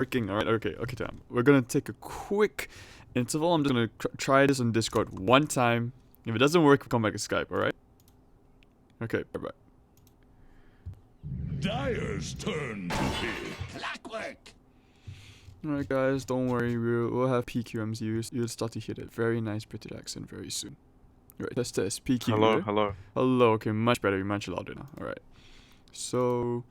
working. Alright, okay, Tam. We're gonna take a quick interval. I'm just gonna try this on Discord one time. If it doesn't work, we'll come back to Skype, alright? Okay, bye-bye. Dyer's turn to hit. Clockwork. Alright guys, don't worry, we'll have PQMs used. You'll start to hear that very nice British accent very soon. Alright, test. PQ. Hello. Hello, okay, much better, much louder now. Alright. So,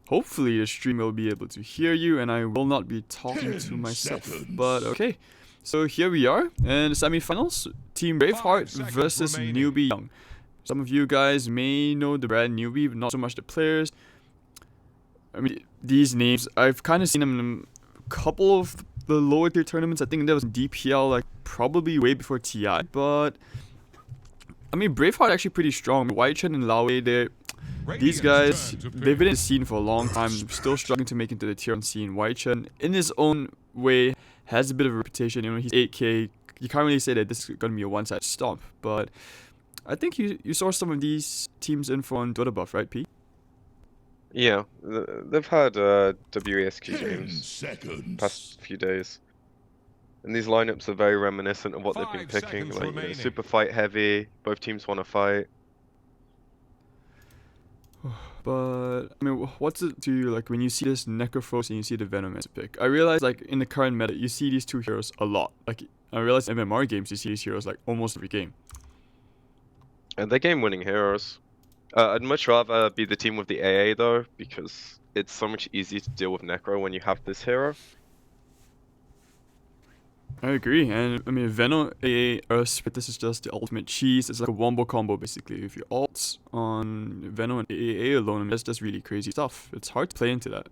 hopefully the stream will be able to hear you and I will not be talking to myself. But okay, so here we are in the semifinals. Team Braveheart versus Newbee.Young. Some of you guys may know the brand Newbee, but not so much the players. I mean, these names, I've kind of seen them in a couple of the lower tier tournaments. I think there was DPL, like, probably way before TI, but I mean, Braveheart actually pretty strong. Weichen and Laowei, these guys, they've been in the scene for a long time, still struggling to make it to the tier 1 scene. Weichen, in his own way, has a bit of a reputation. You know, he's 8k. You can't really say that this is going to be a one-side stomp, but I think you saw some of these teams in for on Dota Buff, right, P? Yeah, they've had WESQ games past few days. And these lineups are very reminiscent of what they've been picking. Like, you know, super fight heavy, both teams want to fight. But, I mean, what's it to you, like, when you see this Necrophos and you see the Venom as a pick? I realize, like, in the current meta, you see these two heroes a lot. Like, I realize in MMR games, you see these heroes, like, almost every game. And they're game-winning heroes. I'd much rather be the team with the AA, though, because it's so much easier to deal with Necro when you have this hero. I agree, and I mean, Venom, AA, Earth, this is just the ultimate cheese. It's like a wombo combo, basically. If you ults on Venom and AA alone, I mean, that's just really crazy stuff. It's hard to play into that.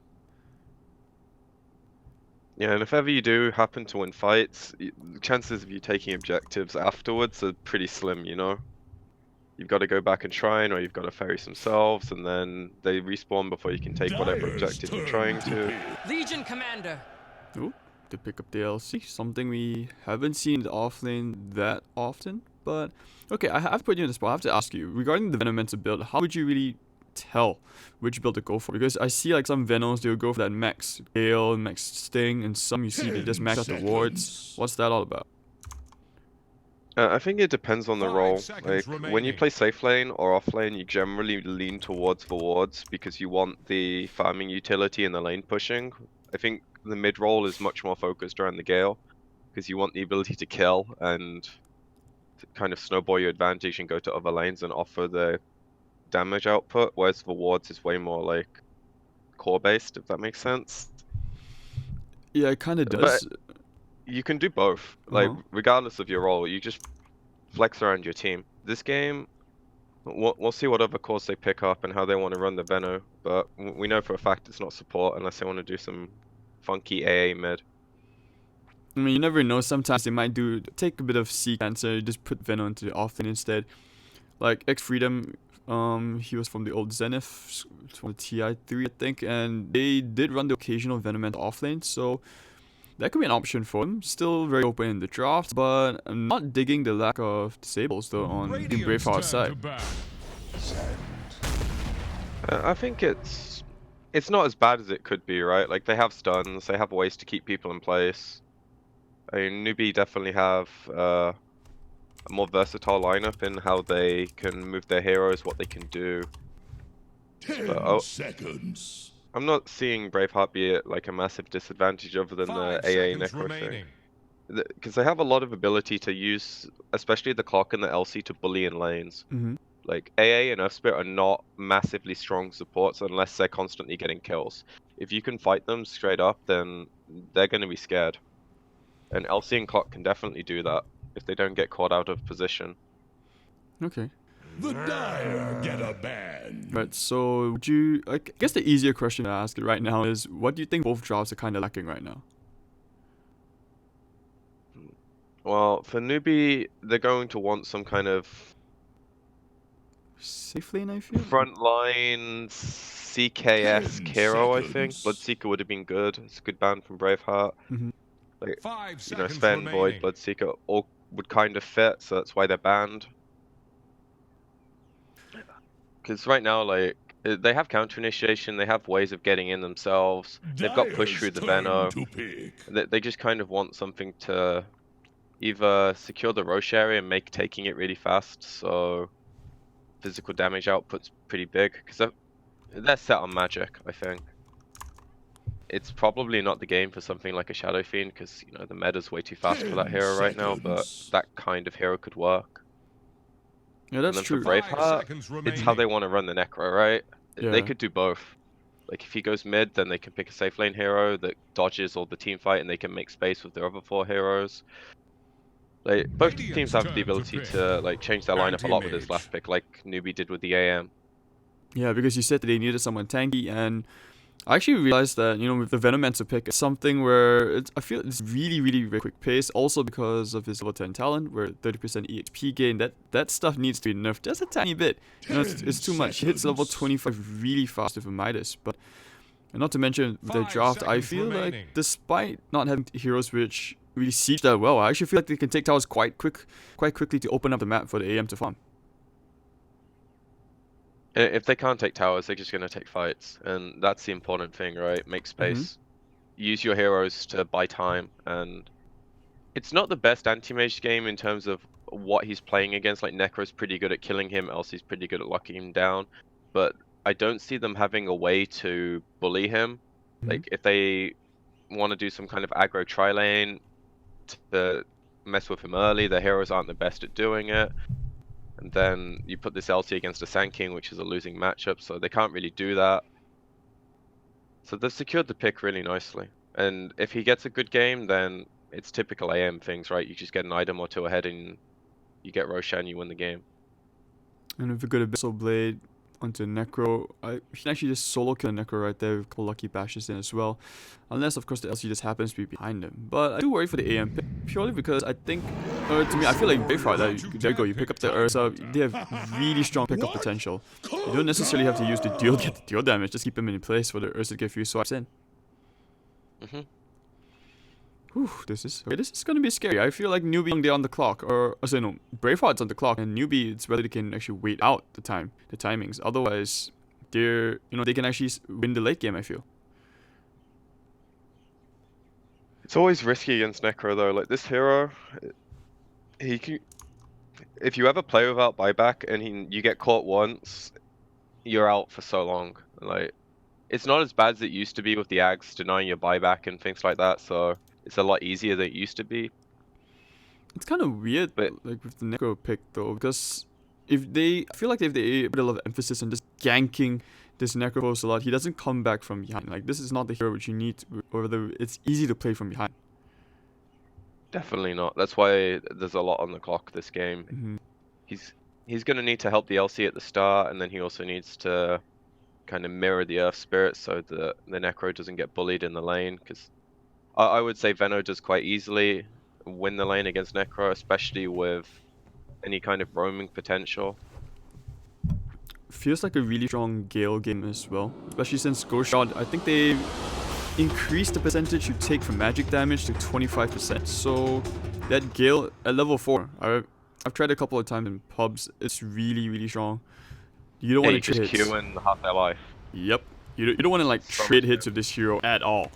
Yeah, and if ever you do happen to win fights, the chances of you taking objectives afterwards are pretty slim, you know? You've got to go back and shrine, or you've got to ferry themselves, and then they respawn before you can take whatever objective you're trying to. Legion Commander! Ooh, to pick up the LC, something we haven't seen in the offlane that often, but okay, I have to put you in the spot. I have to ask you, regarding the Venomenta build, how would you really tell which build to go for? Because I see like some Venoms, they'll go for that max Gale, max Sting, and some you see they just max out the wards. What's that all about? I think it depends on the role. Like, when you play safe lane or off lane, you generally lean towards the wards because you want the farming utility and the lane pushing. I think the mid role is much more focused around the Gale because you want the ability to kill and to kind of snowball your advantage and go to other lanes and offer the damage output, whereas the wards is way more like core based, if that makes sense. Yeah, it kind of does. But you can do both. Like, regardless of your role, you just flex around your team. This game, we'll see what other cores they pick up and how they want to run the Veno, but we know for a fact it's not support unless they want to do some funky AA mid. I mean, you never know. Sometimes they might take a bit of Seek Cancer, just put Venom into the offlane instead. Like X Freedom, he was from the old Zenith, from the TI3 I think, and they did run the occasional Venom into offlane, so that could be an option for him. Still very open in the draft, but I'm not digging the lack of disables though on Team Braveheart's side. I think it's not as bad as it could be, right? Like, they have stuns, they have ways to keep people in place. I mean, Newbee definitely have a more versatile lineup in how they can move their heroes, what they can do. 10 seconds. I'm not seeing Braveheart be at like a massive disadvantage other than the AA Necro thing. Because they have a lot of ability to use, especially the clock and the LC, to bully in lanes. Like, AA and Earthspirit are not massively strong supports unless they're constantly getting kills. If you can fight them straight up, then they're going to be scared. And LC and clock can definitely do that if they don't get caught out of position. Okay. The Dire get a ban. Right, so would you, I guess the easier question to ask right now is, what do you think both drafts are kind of lacking right now? Well, for Newbee, they're going to want some kind of safe lane, I feel? Frontline CKS hero, I think. Bloodseeker would have been good. It's a good ban from Braveheart. Like, you know, Sven, Void, Bloodseeker all would kind of fit, so that's why they're banned. Because right now, like, They have counter initiation. They have ways of getting in themselves. They've got push through the Veno. They just kind of want something to either secure the Roche area and make taking it really fast, so physical damage output's pretty big, because they're set on magic, I think. It's probably not the game for something like a Shadow Fiend, because, you know, the meta's way too fast for that hero right now, but that kind of hero could work. Yeah, that's and then true. for Braveheart, it's how they want to run the Necro, right? Yeah. They could do both. Like, if he goes mid, then they can pick a safe lane hero that dodges all the team fight, and they can make space with their other 4 heroes. Like, both teams have the ability to like change their lineup a lot with this last pick, like Newbee did with the AM. Yeah, because you said that they needed someone tanky, and I actually realized that, you know, with the Venomancer pick, it's something where I feel it's really, really, really quick pace. Also because of his level 10 talent, where 30% EXP gain, that stuff needs to be nerfed just a tiny bit. You know, it's too much. He hits level 25 really fast with a Midas, but and not to mention with the draft, I feel like despite not having heroes which really siege that well, I actually feel like they can take towers quite quickly to open up the map for the AM to farm. If they can't take towers, they're just going to take fights, and that's the important thing, right? Make space. Use your heroes to buy time, and it's not the best anti-mage game in terms of what he's playing against. Like, Necro's pretty good at killing him, Elsie's pretty good at locking him down, but I don't see them having a way to bully him. Like, if they want to do some kind of aggro tri-lane to mess with him early, their heroes aren't the best at doing it. And then you put this LC against a Sand King, which is a losing matchup, so they can't really do that. So they've secured the pick really nicely. And if he gets a good game, then it's typical AM things, right? You just get an item or 2 ahead and you get Roshan and you win the game. And if we go to Abyssal Blade onto Necro, you can actually just solo kill Necro right there with a couple lucky bashes in as well. Unless, of course, the LC just happens to be behind him. But I do worry for the AM pick, purely because I think, to me, I feel like Braveheart, there you go, you pick up the Ursa, they have really strong pickup potential. You don't necessarily have to use the deal to get the deal damage, just keep him in place for the Ursa to get a few swipes in. Whew, this is gonna be scary. I feel like Newbee.Young, they're on the clock, or sorry, no, Braveheart's on the clock, and Newbee, it's whether they can actually wait out the timings. Otherwise, they can actually win the late game, I feel. It's always risky against Necro though. Like, this hero, he can, if you ever play without buyback and you get caught once, you're out for so long. Like, it's not as bad as it used to be with the Ags denying your buyback and things like that, so it's a lot easier than it used to be. It's kind of weird, but like with the Necro pick though, because I feel like if they put a lot of emphasis on just ganking this Necro host a lot, he doesn't come back from behind. Like, this is not the hero which you need, or it's easy to play from behind. Definitely not. That's why there's a lot on the clock this game. He's gonna need to help the LC at the start, and then he also needs to kind of mirror the Earth Spirit so that the Necro doesn't get bullied in the lane, because I would say Veno does quite easily win the lane against Necro, especially with any kind of roaming potential. Feels like a really strong Gale game as well, especially since Ghost Shot, I think they increased the percentage you take from magic damage to 25%. So that Gale at level 4, I've tried a couple of times in pubs, it's really, really strong. You don't want to trade hits. Q in half their life. Yep. You don't want to like trade hits with this hero at all.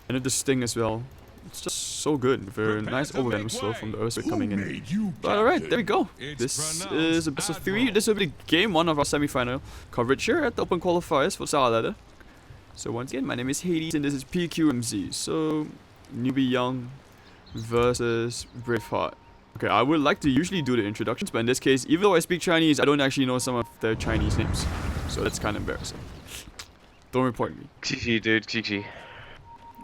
And with the Sting as well. It's just so good. Very nice overvenom slow from the Ursa coming in. But alright, there we go. This is a best of 3. This will be game 1 of our semi-final coverage here at the Open Qualifiers for Star Ladder. So once again, my name is Hades and this is PQMZ. So, Newbee.Young versus Braveheart. Okay, I would like to usually do the introductions, but in this case, even though I speak Chinese, I don't actually know some of their Chinese names. So that's kind of embarrassing. Don't report me. GG, dude, GG.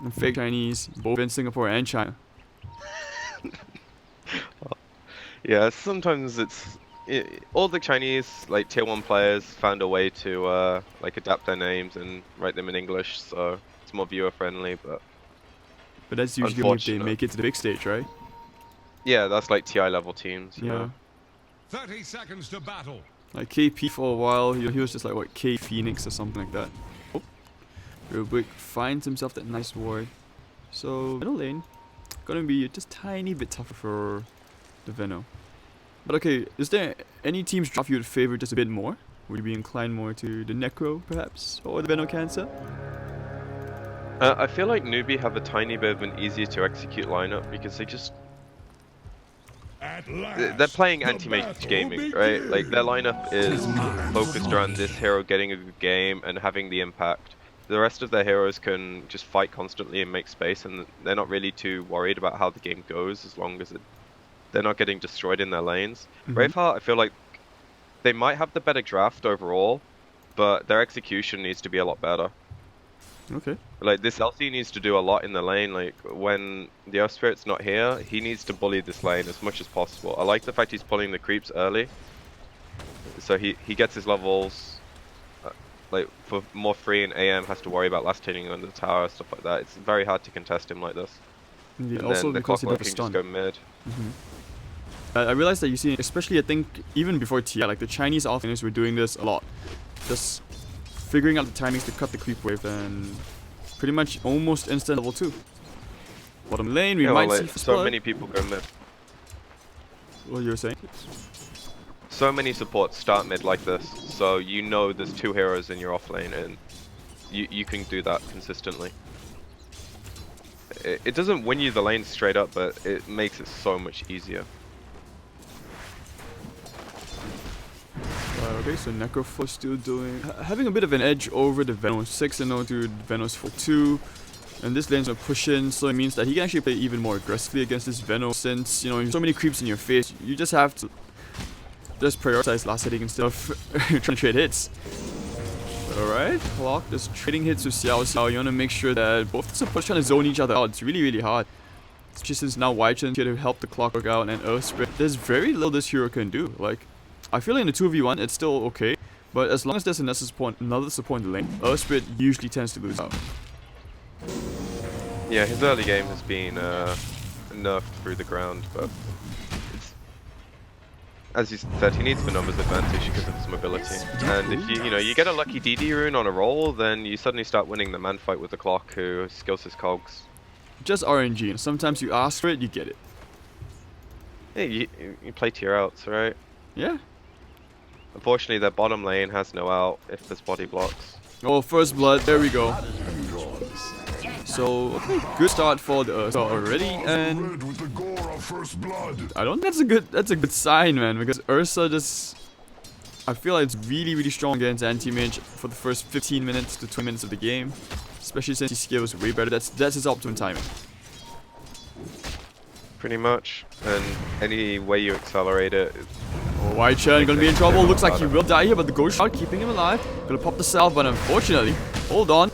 I'm fake Chinese, both in Singapore and China. Yeah, sometimes all the Chinese, like, tier 1 players found a way to, like, adapt their names and write them in English, so it's more viewer friendly, but that's usually if they make it to the big stage, right? Yeah, that's like TI level teams. You know? 30 seconds to battle. Like KP for a while, he was just like what, K Phoenix or something like that. Oh, real quick finds himself that nice ward. So middle lane, gonna be just tiny bit tougher for the Veno. But okay, is there any team's draft you would favor just a bit more? Would you be inclined more to the Necro, perhaps? Or the Veno Cancer? I feel like Newbee have a tiny bit of an easier to execute lineup because they're playing anti-mage gaming, right? Like their lineup is focused around this hero getting a good game and having the impact. The rest of their heroes can just fight constantly and make space, and they're not really too worried about how the game goes as long as they're not getting destroyed in their lanes. Braveheart, I feel like they might have the better draft overall, but their execution needs to be a lot better. Okay. Like this LC needs to do a lot in the lane. Like when the Earth Spirit's not here, he needs to bully this lane as much as possible. I like the fact he's pulling the creeps early, so he gets his levels like for more free, and AM has to worry about last hitting on the tower, stuff like that. It's very hard to contest him like this. Yeah, and also then the because he clockwork does can stun. just go mid. I realized that you see, especially I think even before TI, like the Chinese offlaners were doing this a lot. Just figuring out the timings to cut the creep wave and pretty much almost instant level 2. Bottom lane, we might see so many people go mid. What you were saying? So many supports start mid like this, so you know there's 2 heroes in your off lane, and you can do that consistently. It doesn't win you the lane straight up, but it makes it so much easier. Okay, so Necro still doing having a bit of an edge over the Venom 6-0 to Venom's 4-2. And this lane's gonna push in, so it means that he can actually play even more aggressively against this Venom, since, you know, so many creeps in your face. You just have to just prioritize last hitting instead of trying to trade hits. Alright, Clock just trading hits with Xiao Xiao. You wanna make sure that both supports trying to zone each other out. It's really, really hard. Especially since now Y-Chen here to help the Clockwork out, and Earth Spirit. There's very little this hero can do. Like, I feel like in the 2v1 it's still okay, but as long as there's another support in the lane, Earth Spirit usually tends to lose out. Yeah, his early game has been nerfed through the ground, but it's, as you said, he needs the numbers advantage because of his mobility. And if you get a lucky DD rune on a roll, then you suddenly start winning the man fight with the Clock, who skills his cogs. Just RNG, and sometimes you ask for it, you get it. Yeah, you play tier outs, right? Yeah. Unfortunately, their bottom lane has no out if there's body blocks. Oh, first blood, there we go. So, okay, good start for the Ursa already, and I don't think that's a good sign, man, because Ursa just, I feel like it's really, really strong against anti-mage for the first 15 minutes to 20 minutes of the game, especially since he scales way better. That's his optimum timing. Pretty much, and any way you accelerate it. Oh, Y-Chen gonna be in trouble. Looks like he will die here, but the ghost shot keeping him alive. Gonna pop the salve, but unfortunately, hold on.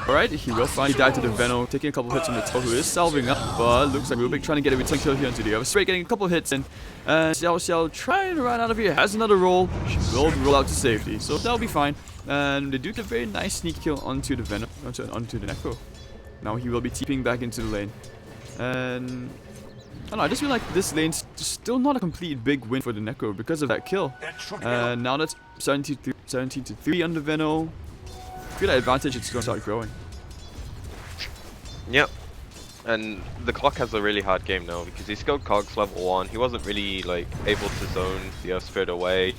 Alright, he will finally die to the Venom, taking a couple hits from the toe, who is salving up, but looks like Rubik trying to get a return kill here onto the other straight, getting a couple hits in. And Xiao Xiao trying to run out of here, has another roll. She will roll out to safety, so that'll be fine. And they do get a very nice sneak kill onto the Venom, onto the Necro. Now he will be TPing back into the lane. And I don't know, I just feel like this lane's still not a complete big win for the Necro because of that kill. And now that's 17 to 3 on the Venom. I feel that advantage is going to start growing. Yep. And the Clock has a really hard game now because he skilled cogs level 1. He wasn't really like able to zone the Earth Spirit away.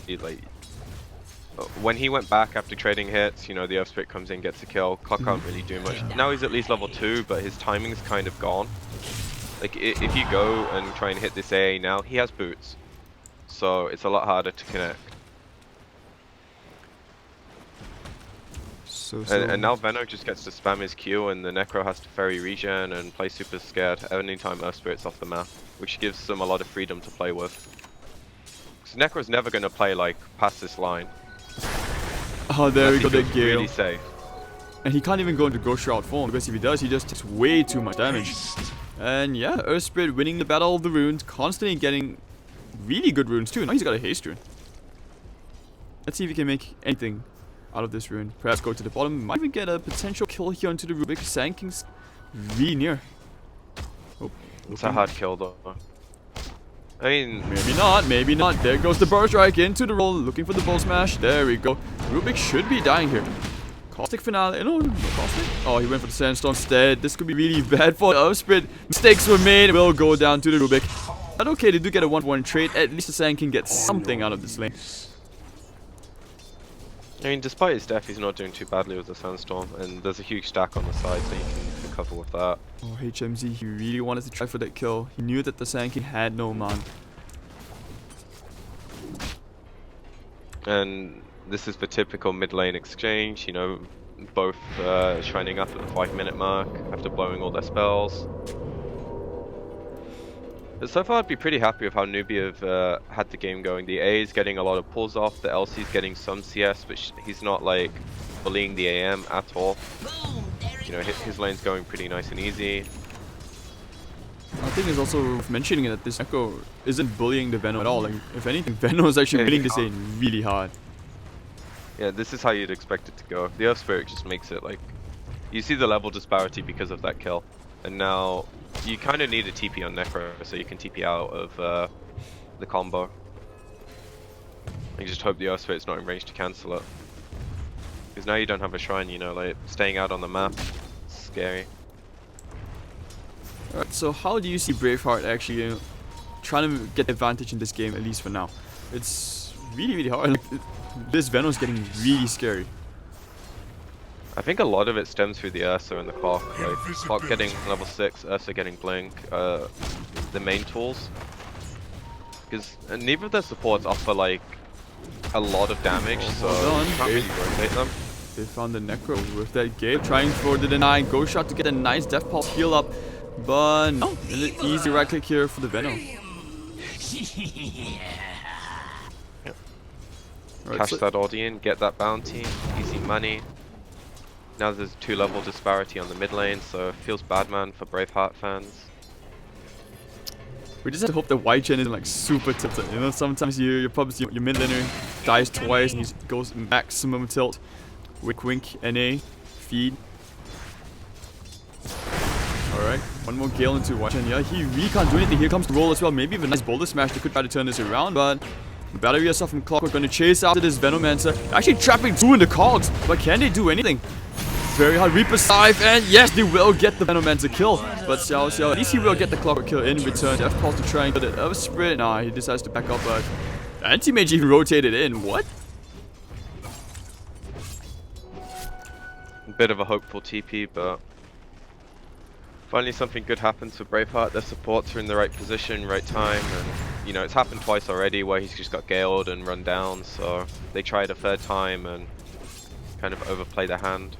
When he went back after trading hits, the Earth Spirit comes in, gets a kill. Clock can't really do much. Now he's at least level 2, but his timing's kind of gone. Like if you go and try and hit this AA now, he has boots, so it's a lot harder to connect. And now Veno just gets to spam his Q, and the Necro has to ferry regen and play super scared anytime Earth Spirit's off the map, which gives them a lot of freedom to play with. Because Necro's never going to play like past this line. Oh, there we go, the Gale. Really safe. And he can't even go into Ghost Shroud form, because if he does, he just takes way too much damage. And yeah, Earth Spirit winning the Battle of the Runes, constantly getting really good runes too. Now he's got a haste rune. Let's see if he can make anything out of this rune. Perhaps go to the bottom. Might even get a potential kill here onto the Rubik. Sanking's really near. Oh, it's a hard kill though. I mean, maybe not, maybe not. There goes the burst strike into the roll, looking for the bull smash. There we go. Rubik should be dying here. Caustic finale. No, Caustic. Oh, he went for the Sandstorm instead. This could be really bad for Earth Spirit. Mistakes were made. Will go down to the Rubik. But okay, they do get a 1-1 trade. At least the Sand can get something out of this lane. I mean, despite his death, he's not doing too badly with the sandstorm, and there's a huge stack on the side, so you can cover with that. Oh, HMZ, he really wanted to try for that kill. He knew that the Sand King had no man. And this is the typical mid lane exchange, you know, both shining up at the 5-minute mark after blowing all their spells. But so far I'd be pretty happy with how Newbee have had the game going. The A is getting a lot of pulls off, the LC is getting some CS, but he's not like bullying the AM at all. You know, his lane's going pretty nice and easy. I think it's also worth mentioning that this Echo isn't bullying the Venom at all. Like, if anything, Venom is actually winning this lane really hard. Yeah, this is how you'd expect it to go. The Earth Spirit just makes it like... You see the level disparity because of that kill. And now, you kind of need a TP on Necro so you can TP out of the combo. I just hope the Earth Spirit's not in range to cancel it. Because now you don't have a shrine, you know, like, staying out on the map, it's scary. Alright, so how do you see Braveheart actually trying to get advantage in this game, at least for now? It's really, really hard. Like, this Venom's getting really scary. I think a lot of it stems through the Ursa and the Clock. Like, Clock getting level 6, Ursa getting Blink, the main tools. Because neither of their supports offer, like, a lot of damage, so you can't really rotate them. They found the Necro with that gate, trying for the deny. Go shot to get a nice Death Pulse heal up. But no, an easy right click here for the Venom. Yep. Right, Cash so that Audion, get that bounty, easy money. Now there's a 2-level disparity on the mid lane, so it feels bad, man, for Braveheart fans. we just have to hope that Y Gen isn't like super tilted. You know, sometimes you probably see your mid laner dies twice and he goes maximum tilt. Wink wink, NA, feed. Alright, one more Gale into Y Gen. Yeah, he really can't do anything. Here comes the roll as well. Maybe even a nice boulder smash. They could try to turn this around, but Battery yourself from Clockwork going to chase after this Venomancer. Actually trapping 2 in the cogs, but can they do anything? Very hard. Reaper Scythe, and yes, they will get the Venomancer kill. But Xiao Xiao, at least he will get the Clockwork kill in return. Death Pulse to try and get it. Of sprint. Nah, he decides to back up, but Anti-Mage even rotated in. What? A bit of a hopeful TP, but finally something good happens for Braveheart. Their supports are in the right position, right time, and you know, it's happened twice already where he's just got galed and run down, so they tried a third time and kind of overplay their hand.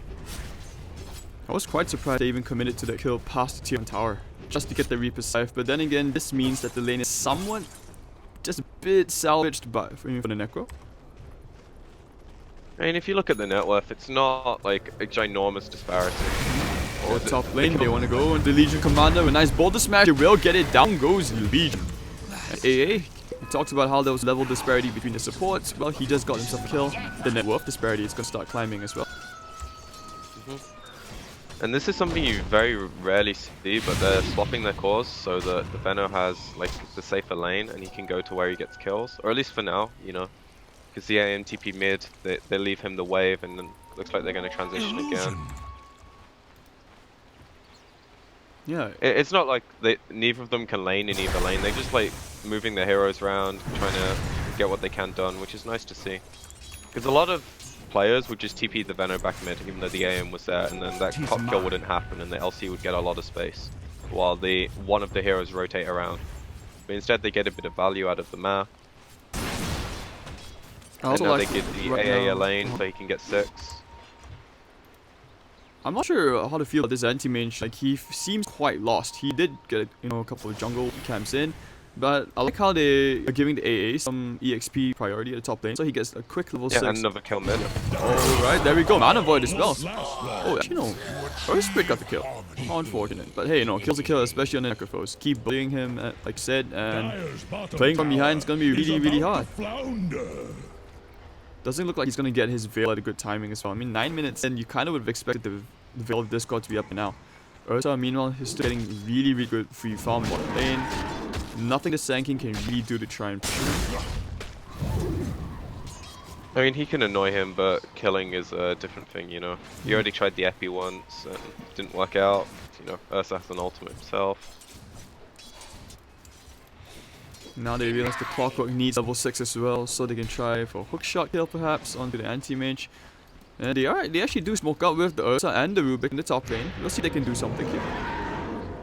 I was quite surprised they even committed to the kill past the tier 1 tower, just to get the Reaper Scythe, but then again, this means that the lane is somewhat, just a bit salvaged by, for the Necro. I mean, if you look at the net worth, it's not like a ginormous disparity. Oh, top lane, they want to go, and the Legion Commander, a nice boulder smash, they will get it, down goes Legion. And AA, he talks about how there was level disparity between the supports, well, he just got himself a kill. The net worth disparity is going to start climbing as well. And this is something you very rarely see, but they're swapping their cores so that the Veno has like the safer lane and he can go to where he gets kills, or at least for now, you know. Because the AMTP mid, they leave him the wave, and then looks like they're going to transition again. Yeah. It's not like neither of them can lane in either lane. They're just like moving their heroes around, trying to get what they can done, which is nice to see. Because a lot of players would just TP the Veno back mid, even though the AM was there, and then that top kill wouldn't happen, and the LC would get a lot of space, while one of the heroes rotate around. But instead, they get a bit of value out of the map. And now they give the AA a lane so he can get 6. I'm not sure how to feel about this anti-mage. Like, he seems quite lost. He did get, you know, a couple of jungle camps in, but I like how they are giving the AA some EXP priority at the top lane, so he gets a quick level 6. Yeah, and another kill mid. Alright, there we go. Mana Void as well. Oh, actually no. First Spirit got the kill. How unfortunate. But hey, you know, kills a kill, especially on the Necrophos. Keep bullying him, like I said, and playing from behind is going to be really, really hard. Doesn't look like he's going to get his Veil at a good timing as well. I mean, 9 minutes in, you kind of would have expected the Veil of Discord to be up and now. Ursa, meanwhile, he's still getting really, really good free farm in bottom lane. Nothing the Sand King can really do to try and push him. I mean, he can annoy him, but killing is a different thing, you know. He already tried the Epi once and didn't work out. You know, Ursa has an ultimate himself. Now they realize the Clockwork needs level 6 as well, so they can try for a hookshot kill perhaps onto the anti-mage. And they actually do smoke out with the Ursa and the Rubik in the top lane. We'll see if they can do something here.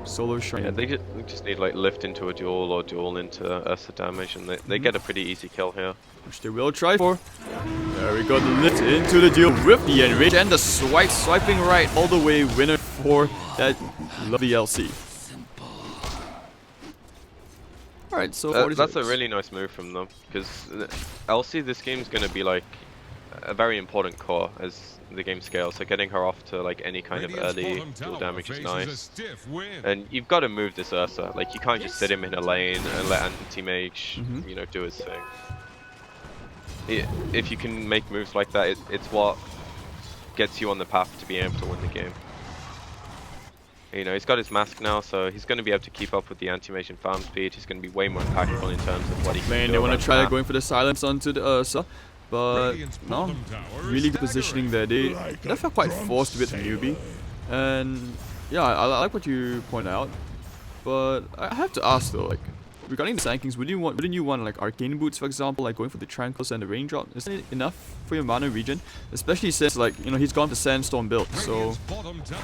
Solo Shrine. Yeah, they just need like lift into a duel or duel into Ursa damage, and they get a pretty easy kill here. Which they will try for. There we go, the lift into the duel with the enrage and the swiping right all the way winner for that lovely LC. Alright, so that's a really nice move from them, because LC this game's going to be like a very important core as the game scales, so getting her off to like any kind of early dual damage is nice. And you've got to move this Ursa, like you can't just sit him in a lane and let anti-mage, you know, do his thing. If you can make moves like that, it's what gets you on the path to being able to win the game. You know, he's got his mask now, so he's going to be able to keep up with the anti-mage and farm speed. He's going to be way more impactful in terms of what he can do. They want to try going for the silence onto the Ursa, but no, really good positioning there. They felt quite forced a bit from Newbee, and yeah, I like what you point out. But I have to ask though, like regarding the sankings, wouldn't you want like arcane boots, for example, like going for the tranquils and the raindrop? Isn't it enough for your mana regen? Especially since like you know he's gone for sandstorm build, so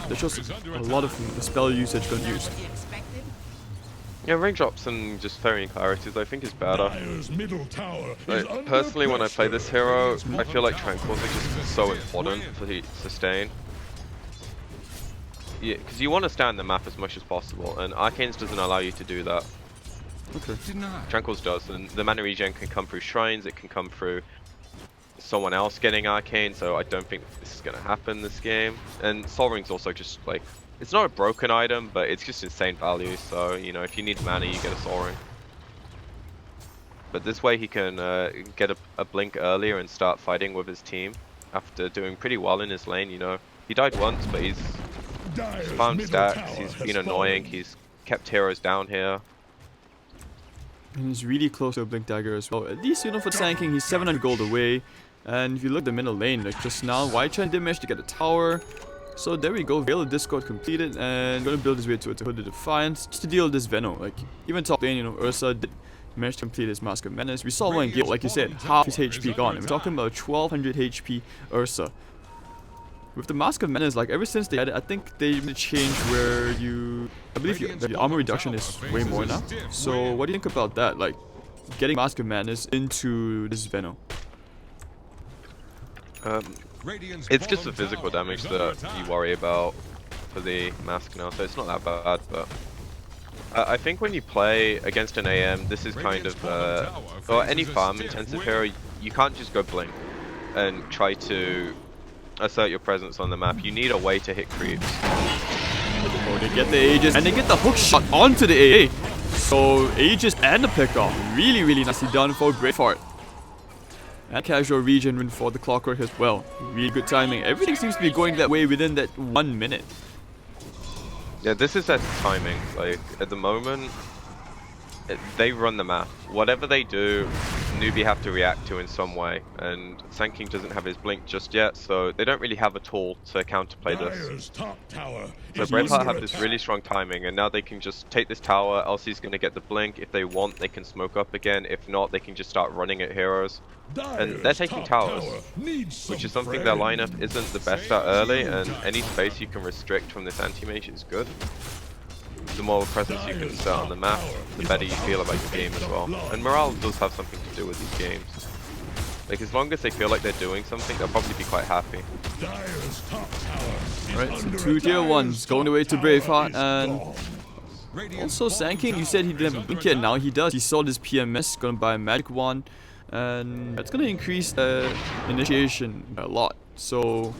that shows a lot of the spell usage got used. Yeah, raindrops and just ferrying clarities I think is better. Like, personally, when I play this hero, I feel like tranquils are just so important for the sustain. Yeah, because you want to stay on the map as much as possible, and Arcanes doesn't allow you to do that. Okay. Tranquils does, and the mana regen can come through shrines, it can come through someone else getting arcane, so I don't think this is going to happen this game. And Soul Ring's also just like, it's not a broken item, but it's just insane value, so you know, if you need mana you get a Soul Ring. But this way he can get a blink earlier and start fighting with his team after doing pretty well in his lane, you know. He died once, but he's farmed stacks, he's been annoying, he's kept heroes down here. And he's really close to a Blink Dagger as well. At least, you know, for tanking, he's 700 gold away. And if you look at the middle lane, like just now, Y-Chan did manage to get a tower. So there we go, Veil of Discord completed, and gonna build his way to a Hood of Defiance just to deal with this Veno. Like, even top lane, you know, Ursa did manage to complete his Mask of Menace. We saw one Gale, like you said, half his HP gone. And we're talking about 1200 HP Ursa. With the Mask of Menace, like ever since they added, I think they made a change where I believe the armor reduction is way more now. So what do you think about that? Like getting Mask of Menace into this Veno? It's just the physical damage that you worry about for the mask now, so it's not that bad. But I think when you play against an AM, this is kind of or any farm intensive hero, you can't just go blink and try to assert your presence on the map. You need a way to hit creeps. Oh, they get the Aegis and they get the hook shot onto the AA. So Aegis and the pickoff, really nicely done for Braveheart. And casual regen for the Clockwork as well. Really good timing. Everything seems to be going that way within that 1 minute. Yeah, this is their timing. Like at the moment, they run the map. Whatever they do, Newbee have to react to in some way, and Sand King doesn't have his blink just yet, so they don't really have a tool to counterplay this. So Braveheart have this really strong timing, and now they can just take this tower. Elsie's going to get the blink. If they want, they can smoke up again. If not, they can just start running at heroes. And they're taking towers, which is something their lineup isn't the best at early, and any space you can restrict from this anti-mage is good. The more presence you can set on the map, the better you feel about your game as well. And morale does have something to do with these games. Like, as long as they feel like they're doing something, they'll probably be quite happy. Alright, so 2 tier 1s going away to Braveheart, and also Sand King, you said he didn't have a blink yet, now he does. He saw this PMS, gonna buy a magic wand, and it's gonna increase initiation a lot. So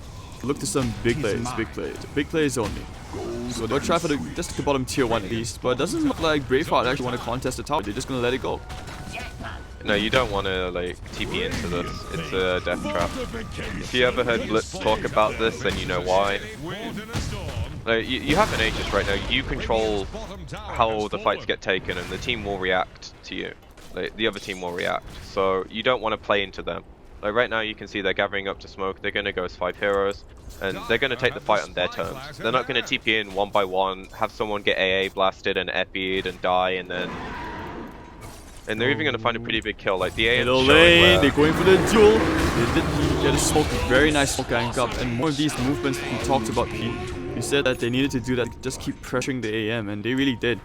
look to some big plays only. So they'll try for just the bottom tier 1 at least, but it doesn't look like Braveheart actually want to contest the tower. They're just gonna let it go. No, you don't want to like TP into this. It's a death trap. If you ever heard Blitz talk about this, then you know why. Like, you have an Aegis right now. You control how the fights get taken, and the team will react to you. Like, the other team will react. So you don't want to play into them. Like right now, you can see they're gathering up to smoke. They're going to go as 5 heroes, and they're going to take the fight on their terms. They're not going to TP in 1 by 1, have someone get AA blasted and epied and die, and then And they're even going to find a pretty big kill. Like the AM Middle showing lane, where... they're going for the duel. They did get a smoke, very nice smoke gang up, and more of these movements that he talked about. He said that they needed to do that, just keep pressuring the AM, and they really did.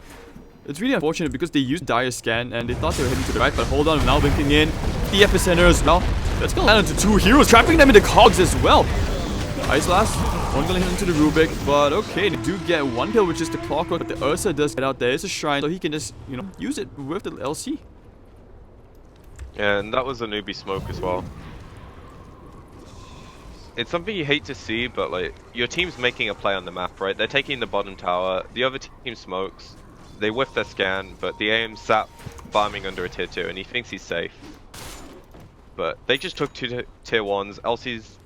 It's really unfortunate because they used dire scan and they thought they were heading to the right, but hold on, now linking in the epicenter as well. That's gonna land into two heroes, trapping them in the cogs as well. Ice Blast, one gonna hit into the Rubik, but okay, they do get one kill, which is the clockwork, but the Ursa does get out there. It's a shrine, so he can just, you know, use it with the LC. Yeah, and that was a Newbee smoke as well. It's something you hate to see, but like, your team's making a play on the map, right? They're taking the bottom tower, the other team smokes, they whiff their scan, but the AM sat farming under a tier 2 and he thinks he's safe. But they just took two tier 1s, LC's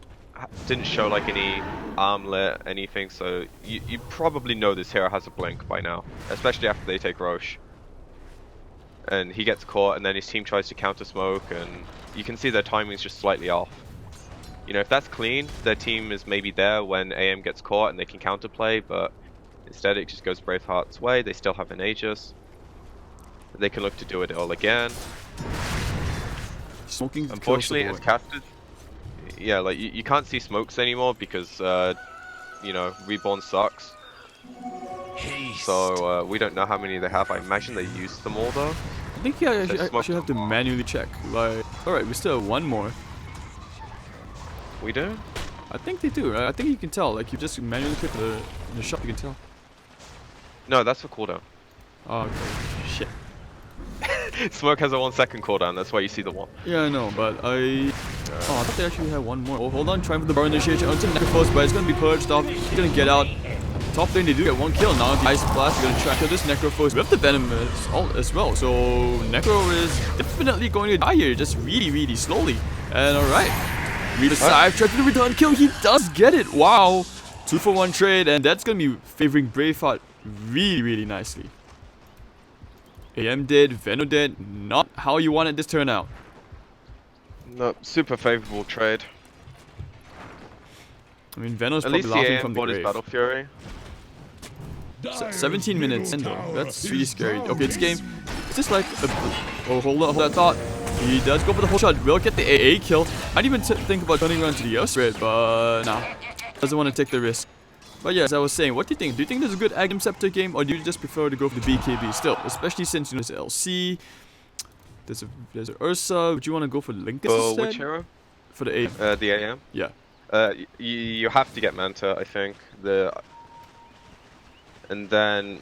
didn't show like any armlet, anything, so you probably know this hero has a blink by now, especially after they take Roche. And he gets caught and then his team tries to counter smoke and you can see their timing's just slightly off. You know, if that's clean, their team is maybe there when AM gets caught and they can counterplay, but instead it just goes Braveheart's way. They still have an Aegis. They can look to do it all again. Smoking. Unfortunately, it's casted. Yeah, like you can't see smokes anymore because, you know, Reborn sucks. So we don't know how many they have. I imagine they used them all though. I think I should have to manually check. Like, alright, we still have one more. We do? I think they do, right? I think you can tell. Like, you just manually click the shot, you can tell. No, that's for cooldown. Oh, okay. Shit. Smoke has a 1 second cooldown, that's why you see the one. Yeah, I know, but I thought they actually had one more. Oh, hold on, trying for the bar initiation onto Necrophos, but it's gonna be purged off. He's gonna get out. Top lane, they do get one kill. Now the Ice Blast is gonna try to kill this Necrophos with the Venom as well. So Necro is definitely going to die here, just really slowly. And alright. Decisive tries to return kill, he does get it. Wow. 2-for-1 trade, and that's gonna be favoring Braveheart really nicely. AM did, Veno did, not how you wanted this turn out. No, super favorable trade. I mean, Veno's At probably least the laughing AM from the bought his grave. Battle Fury. 17 minutes in though, that's really scary. Okay, this game, it's just like, oh, hold that thought. He does go for the whole shot, will get the AA kill. I didn't even think about turning around to the Earth, but nah, doesn't want to take the risk. But yeah, as I was saying, what do you think? Do you think there's a good Agam Scepter game, or do you just prefer to go for the BKB still? Especially since, you know, there's LC, there's a Ursa. Would you want to go for Lincoln instead? Which hero? For the AM. The AM? Yeah. You have to get Manta, I think. And then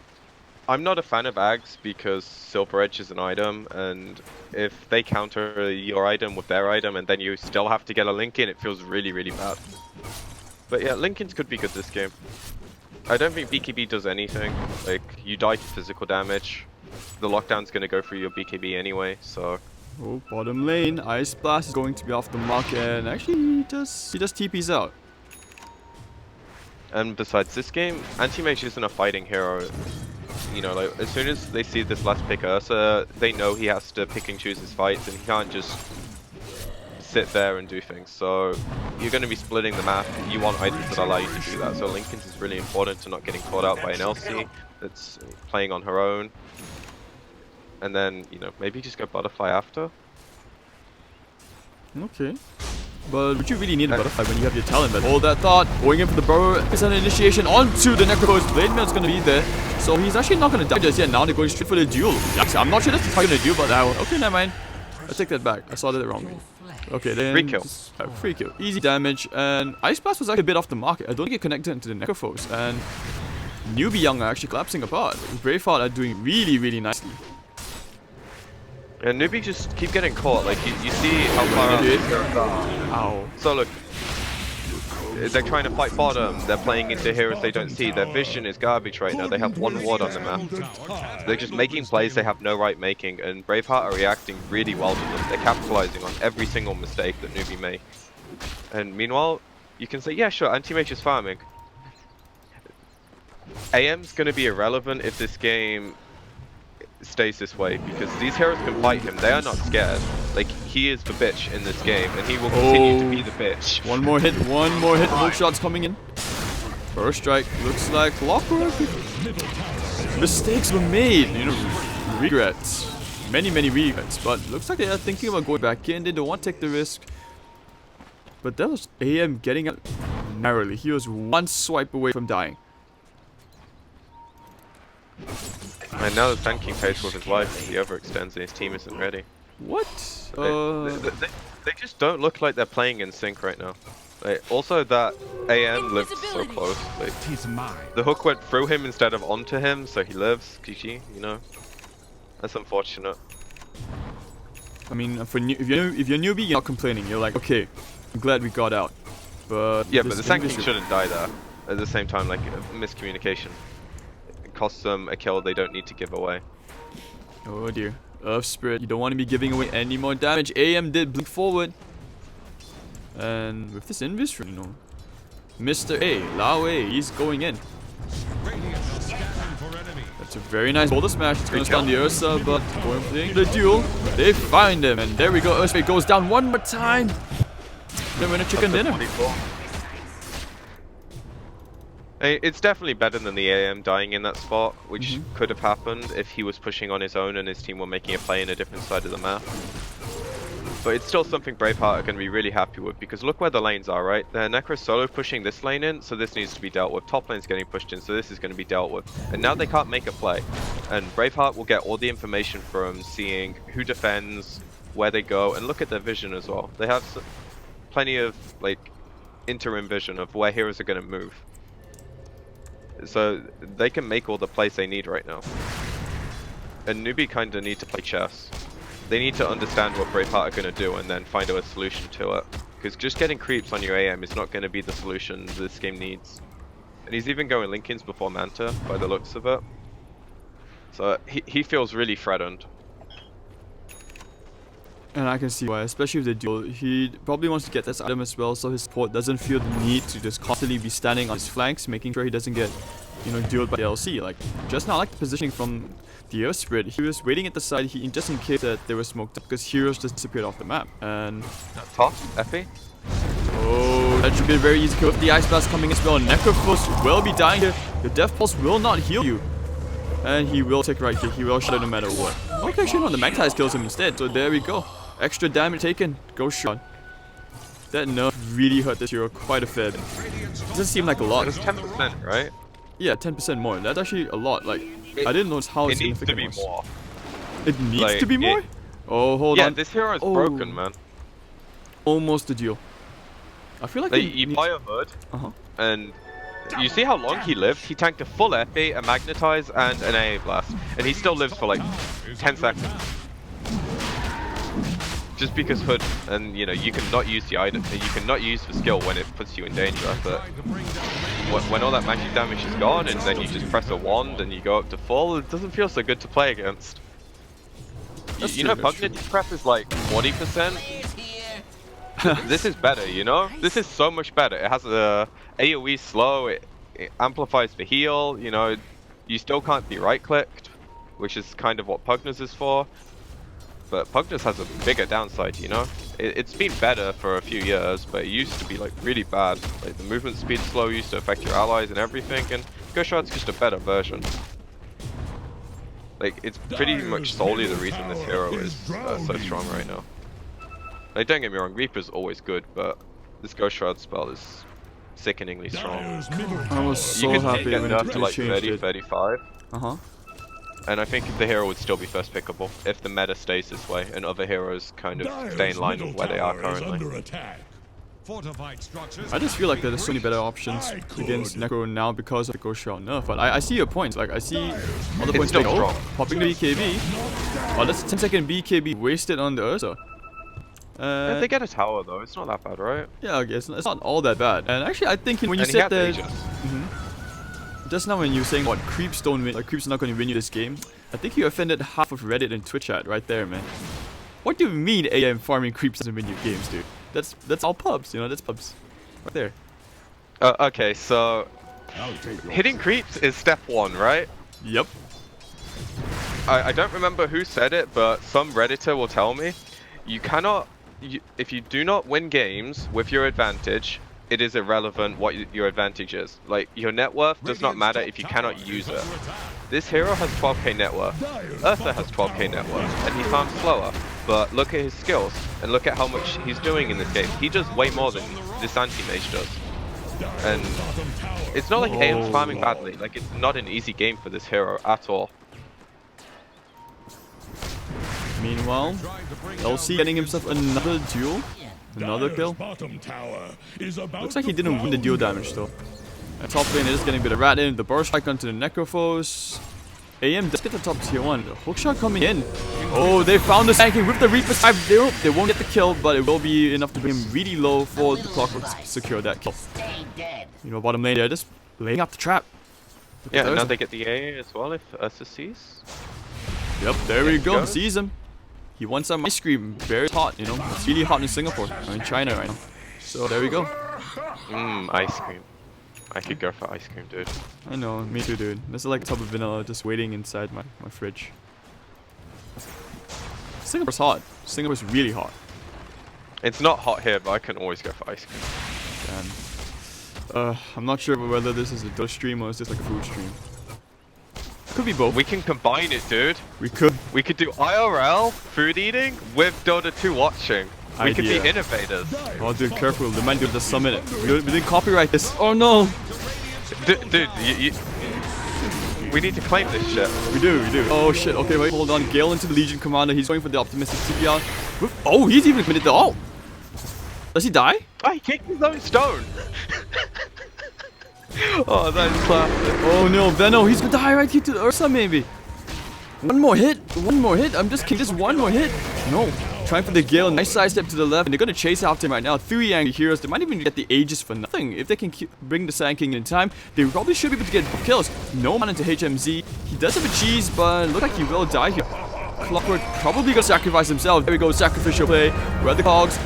I'm not a fan of Ags because Silver Edge is an item, and if they counter your item with their item and then you still have to get a Lincoln, it feels really bad. But yeah, Lincolns could be good this game. I don't think BKB does anything. Like, you die to physical damage. The lockdown's gonna go through your BKB anyway, so... Oh, bottom lane, Ice Blast is going to be off the mark, and actually he just TP's out. And besides this game, Anti-Mage isn't a fighting hero. You know, like, as soon as they see this last pick Ursa, they know he has to pick and choose his fights, and he can't just sit there and do things. So you're going to be splitting the map. You want items that allow you to do that. So Lincoln's is really important to not getting caught out by an LC that's playing on her own. And then, you know, maybe just go Butterfly after. Okay. But would you really need a Butterfly when you have your talent? But hold that thought. Going in for the Burrow is an initiation onto the Necrophos. Blade Mail's going to be there. So he's actually not going to die just yet. Now they're going straight for the duel. Yikes, I'm not sure that's how going to do, but okay, never mind. I take that back. I saw that wrongly. Okay, then... Free kill. Free kill. Easy damage. And Ice Blast was actually a bit off the market. I don't think it connected into the Necrophos. And Newbee.Young are actually collapsing apart. Braveheart are doing really nicely. And Newbee just keep getting caught. Like, you see how far out this goes. Ow. So look, they're trying to fight bottom. They're playing into heroes they don't see. Their vision is garbage right now. They have one ward on the map. They're just making plays they have no right making, and Braveheart are reacting really well to them. They're capitalizing on every single mistake that Newbee makes. And meanwhile, you can say, yeah, sure, Anti-Mage is farming. AM's gonna be irrelevant if this game stays this way, because these heroes can fight him. They are not scared. Like, he is the bitch in this game, and he will continue to be the bitch. One more hit. Hook shots coming in. First strike. Looks like clockwork. Mistakes were made. You know, regrets. many rehits, but looks like they are thinking about going back in. They don't want to take the risk. But that was AM getting out narrowly. He was one swipe away from dying. And now the tanking pace with his life, he overextends and his team isn't ready. What? They just don't look like they're playing in sync right now. Also, that AM lived so close. The hook went through him instead of onto him, so he lives. GG, you know. That's unfortunate. I mean, if you're newbie, you're not complaining. You're like, okay, I'm glad we got out. But yeah, but the tanking shouldn't die there. At the same time, like miscommunication. It costs them a kill they don't need to give away. Oh dear. Earth Spirit, you don't want to be giving away any more damage. AM did blink forward. And with this Invitational, you know, Mr. A, Lao A, he's going in. That's a very nice boulder smash. It's going to stun the Ursa, but going for the duel. They find him, and there we go. Earth Spirit goes down one more time. Then win a chicken dinner. It's definitely better than the AM dying in that spot, which could have happened if he was pushing on his own and his team were making a play in a different side of the map. But it's still something Braveheart are going to be really happy with, because look where the lanes are, right? They're Necro solo pushing this lane in, so this needs to be dealt with. Top lane's getting pushed in, so this is going to be dealt with. And now they can't make a play. And Braveheart will get all the information from seeing who defends, where they go, and look at their vision as well. They have plenty of, like, interim vision of where heroes are going to move. So they can make all the plays they need right now. And Newbee kind of need to play chess. They need to understand what Braveheart are going to do and then find a solution to it. Because just getting creeps on your AM is not going to be the solution this game needs. And he's even going Linkins before Manta, by the looks of it. So he feels really threatened. And I can see why, especially with the duel. He probably wants to get this item as well, so his support doesn't feel the need to just constantly be standing on his flanks, making sure he doesn't get, you know, dueled by the LC. Like, just not like the positioning from the Earth Spirit. He was waiting at the side, just in case that they were smoked up, because heroes just disappeared off the map. And top, Effie. Oh, that should be a very easy kill with the Ice Blast coming as well. Necrophos will be dying here. The Death Pulse will not heal you. And he will take right here. He will shut it no matter what. Okay, actually no, the Magtize kills him instead. So there we go. Extra damage taken. Go shot. That nerf really hurt this hero quite a fair bit. Doesn't seem like a lot. It's 10%, right? Yeah, 10% more. That's actually a lot. Like, I didn't notice how significant it was. It needs to be more. It needs to be more? Oh, hold on. Yeah, this hero is broken, man. Almost a duel. I feel like you buy a hood, and you see how long he lived? He tanked a full FP, a Magnetize, and an AA Blast. And he still lives for like 10 seconds. Just because hood, and you know, you can not use the item, you can not use the skill when it puts you in danger, but when all that magic damage is gone, and then you just press a wand and you go up to full, it doesn't feel so good to play against. You know, Pugnet's prep is like 40%. This is better, you know? This is so much better. It has a AoE slow, it amplifies the heal, you know, you still can't be right-clicked, which is kind of what Pugnus is for. But Pugnus has a bigger downside, you know? It's been better for a few years, but it used to be like really bad. Like the movement speed slow used to affect your allies and everything, and Ghostshot's just a better version. Like, it's pretty much solely the reason this hero is so strong right now. Like, don't get me wrong, Reaper's always good, but this Ghost Shroud spell is sickeningly strong. I was so happy when it to like changed 30, 35. And I think the hero would still be first pickable if the meta stays this way and other heroes kind of stay in line with where they are currently. I just feel like there's so many better options against Necro now because of the Ghost Shroud nerf. But I see your points. Like, I see all the points. Like, popping the BKB. Oh, that's a 10-second BKB wasted on the Ursa. If they get a tower though, it's not that bad, right? Yeah, okay, it's not all that bad. And actually, I think when you said that, just now when you were saying what creeps don't win, like creeps are not going to win you this game, I think you offended half of Reddit and Twitch chat right there, man. What do you mean AM farming creeps doesn't win you games, dude? That's all pubs, you know, that's pubs, right there. Okay, so hitting creeps is step 1, right? Yep. I don't remember who said it, but some Redditor will tell me you cannot. If you do not win games with your advantage, it is irrelevant what your advantage is. Like, your net worth does not matter if you cannot use it. This hero has 12k net worth. Ursa has 12k net worth, and he farms slower. But look at his skills, and look at how much he's doing in this game. He does way more than this anti-mage does. And it's not like AM's farming badly. Like, it's not an easy game for this hero at all. Meanwhile, LC getting himself another duel. Another kill. Looks like he didn't win the duel damage though. At top lane, is getting a bit of rat in. The burst strike onto the Necrophos. AM does get the top tier 1. The hookshot coming in. Oh, they found the tanking with the Reaper Snipe. They won't get the kill, but it will be enough to bring him really low for the Clockwork to secure that kill. You know, bottom lane, they're just laying out the trap. Yeah, and now they get the AA as well if Ursa sees. Yep, there we go. Sees him. He wants some ice cream. Very hot, you know. It's really hot in Singapore. I'm in China right now. So there we go. Ice cream. I could go for ice cream, dude. I know, me too, dude. This is like a tub of vanilla just waiting inside my fridge. Singapore's hot. Singapore's really hot. It's not hot here, but I can always go for ice cream. And, I'm not sure whether this is a Dota stream or is this like a food stream. Could be both. We can combine it, dude. We could. We could do IRL, food eating, with Dota 2 watching. We could be innovators. Oh, dude, careful. They might do the summon it. We didn't copyright this. Oh, no. Dude, we need to claim this shit. We do. Oh, shit. Okay, wait. Hold on. Gale into the Legion Commander. He's going for the optimistic TPR. Oh, he's even committed the ult. Does he die? Oh, he kicked his own stone. Oh, that's classic. Oh, no. Venno, he's gonna die right here to Ursa, maybe. One more hit. I'm just kidding. Just one more hit. No. Trying for the Gale, nice side step to the left, and they're gonna chase after him right now. 3 angry heroes, they might even get the Aegis for nothing. If they can bring the Sand King in time, they probably should be able to get kills. No man into HMZ. He does have a cheese, but looks like he will die here. Clockwork probably gonna sacrifice himself. There we go, sacrificial play. Where are the cogs?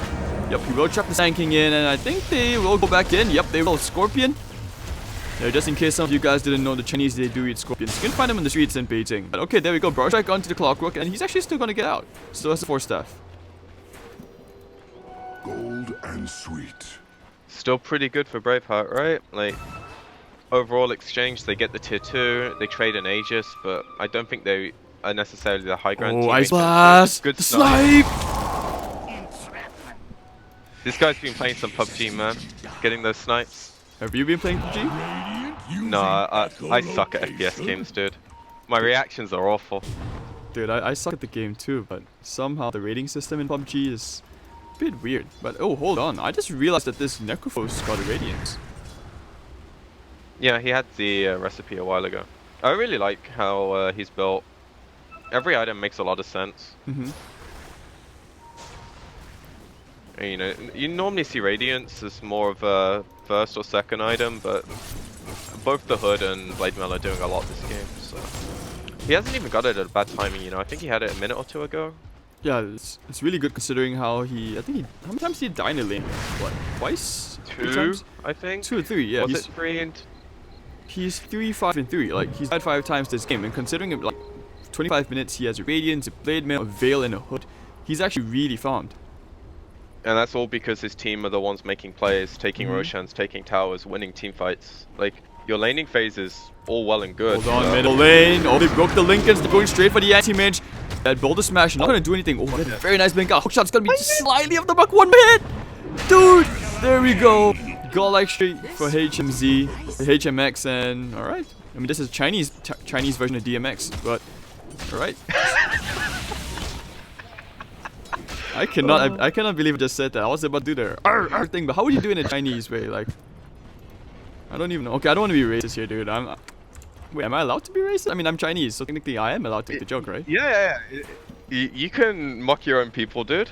Yep, he will trap the Sand King in, and I think they will go back in. Yep, they will. Scorpion. Now, just in case some of you guys didn't know, the Chinese, they do eat scorpions. You can find them in the streets in Beijing. But okay, there we go. Burst strike onto the Clockwork, and he's actually still gonna get out. Still has the 4 staff. Gold and sweet. Still pretty good for Braveheart, right? Like, overall exchange, they get the tier 2, they trade an Aegis, but I don't think they are necessarily the high ground team. Ice Blast! Good snipe! This guy's been playing some PUBG, man. Getting those snipes. Have you been playing PUBG? No, I suck at FPS games, dude. My reactions are awful. Dude, I suck at the game too, but somehow the rating system in PUBG is a bit weird. But oh, hold on. I just realized that this Necrophos got a Radiance. Yeah, he had the recipe a while ago. I really like how he's built. Every item makes a lot of sense. And, you know, you normally see Radiance as more of a first or second item, but both the Hood and Blade Mail are doing a lot this game, so... He hasn't even got it at a bad timing, you know. I think he had it a minute or 2 ago. Yeah, it's really good considering how he... How many times did he die in the lane? What, twice? 2, I think? 2 or 3, yeah. Was it 3 and... He's 3, 5, and 3. Like, he's died 5 times this game, and considering it, like, 25 minutes, he has a Radiance, a Blade Mail, a Veil, and a Hood. He's actually really farmed. And that's all because his team are the ones making plays, taking Roshans, taking towers, winning team fights. Like, your laning phase is all well and good. Hold on, middle lane. Oh, they broke the Lincolns. They're going straight for the anti-mage. That Boulder Smash not going to do anything. Oh, very nice blink out. Hookshot's going to be slightly off the mark. 1 hit. Dude, there we go. Goal actually for HMZ, HMX, and alright. I mean, this is Chinese version of DMX, but alright. I cannot believe I just said that. I was about to do the thing, but how would you do it in a Chinese way? Like, I don't even know. Okay, I don't want to be racist here, dude. Wait, am I allowed to be racist? I mean, I'm Chinese, so technically I am allowed to make the joke, right? Yeah. You can mock your own people, dude.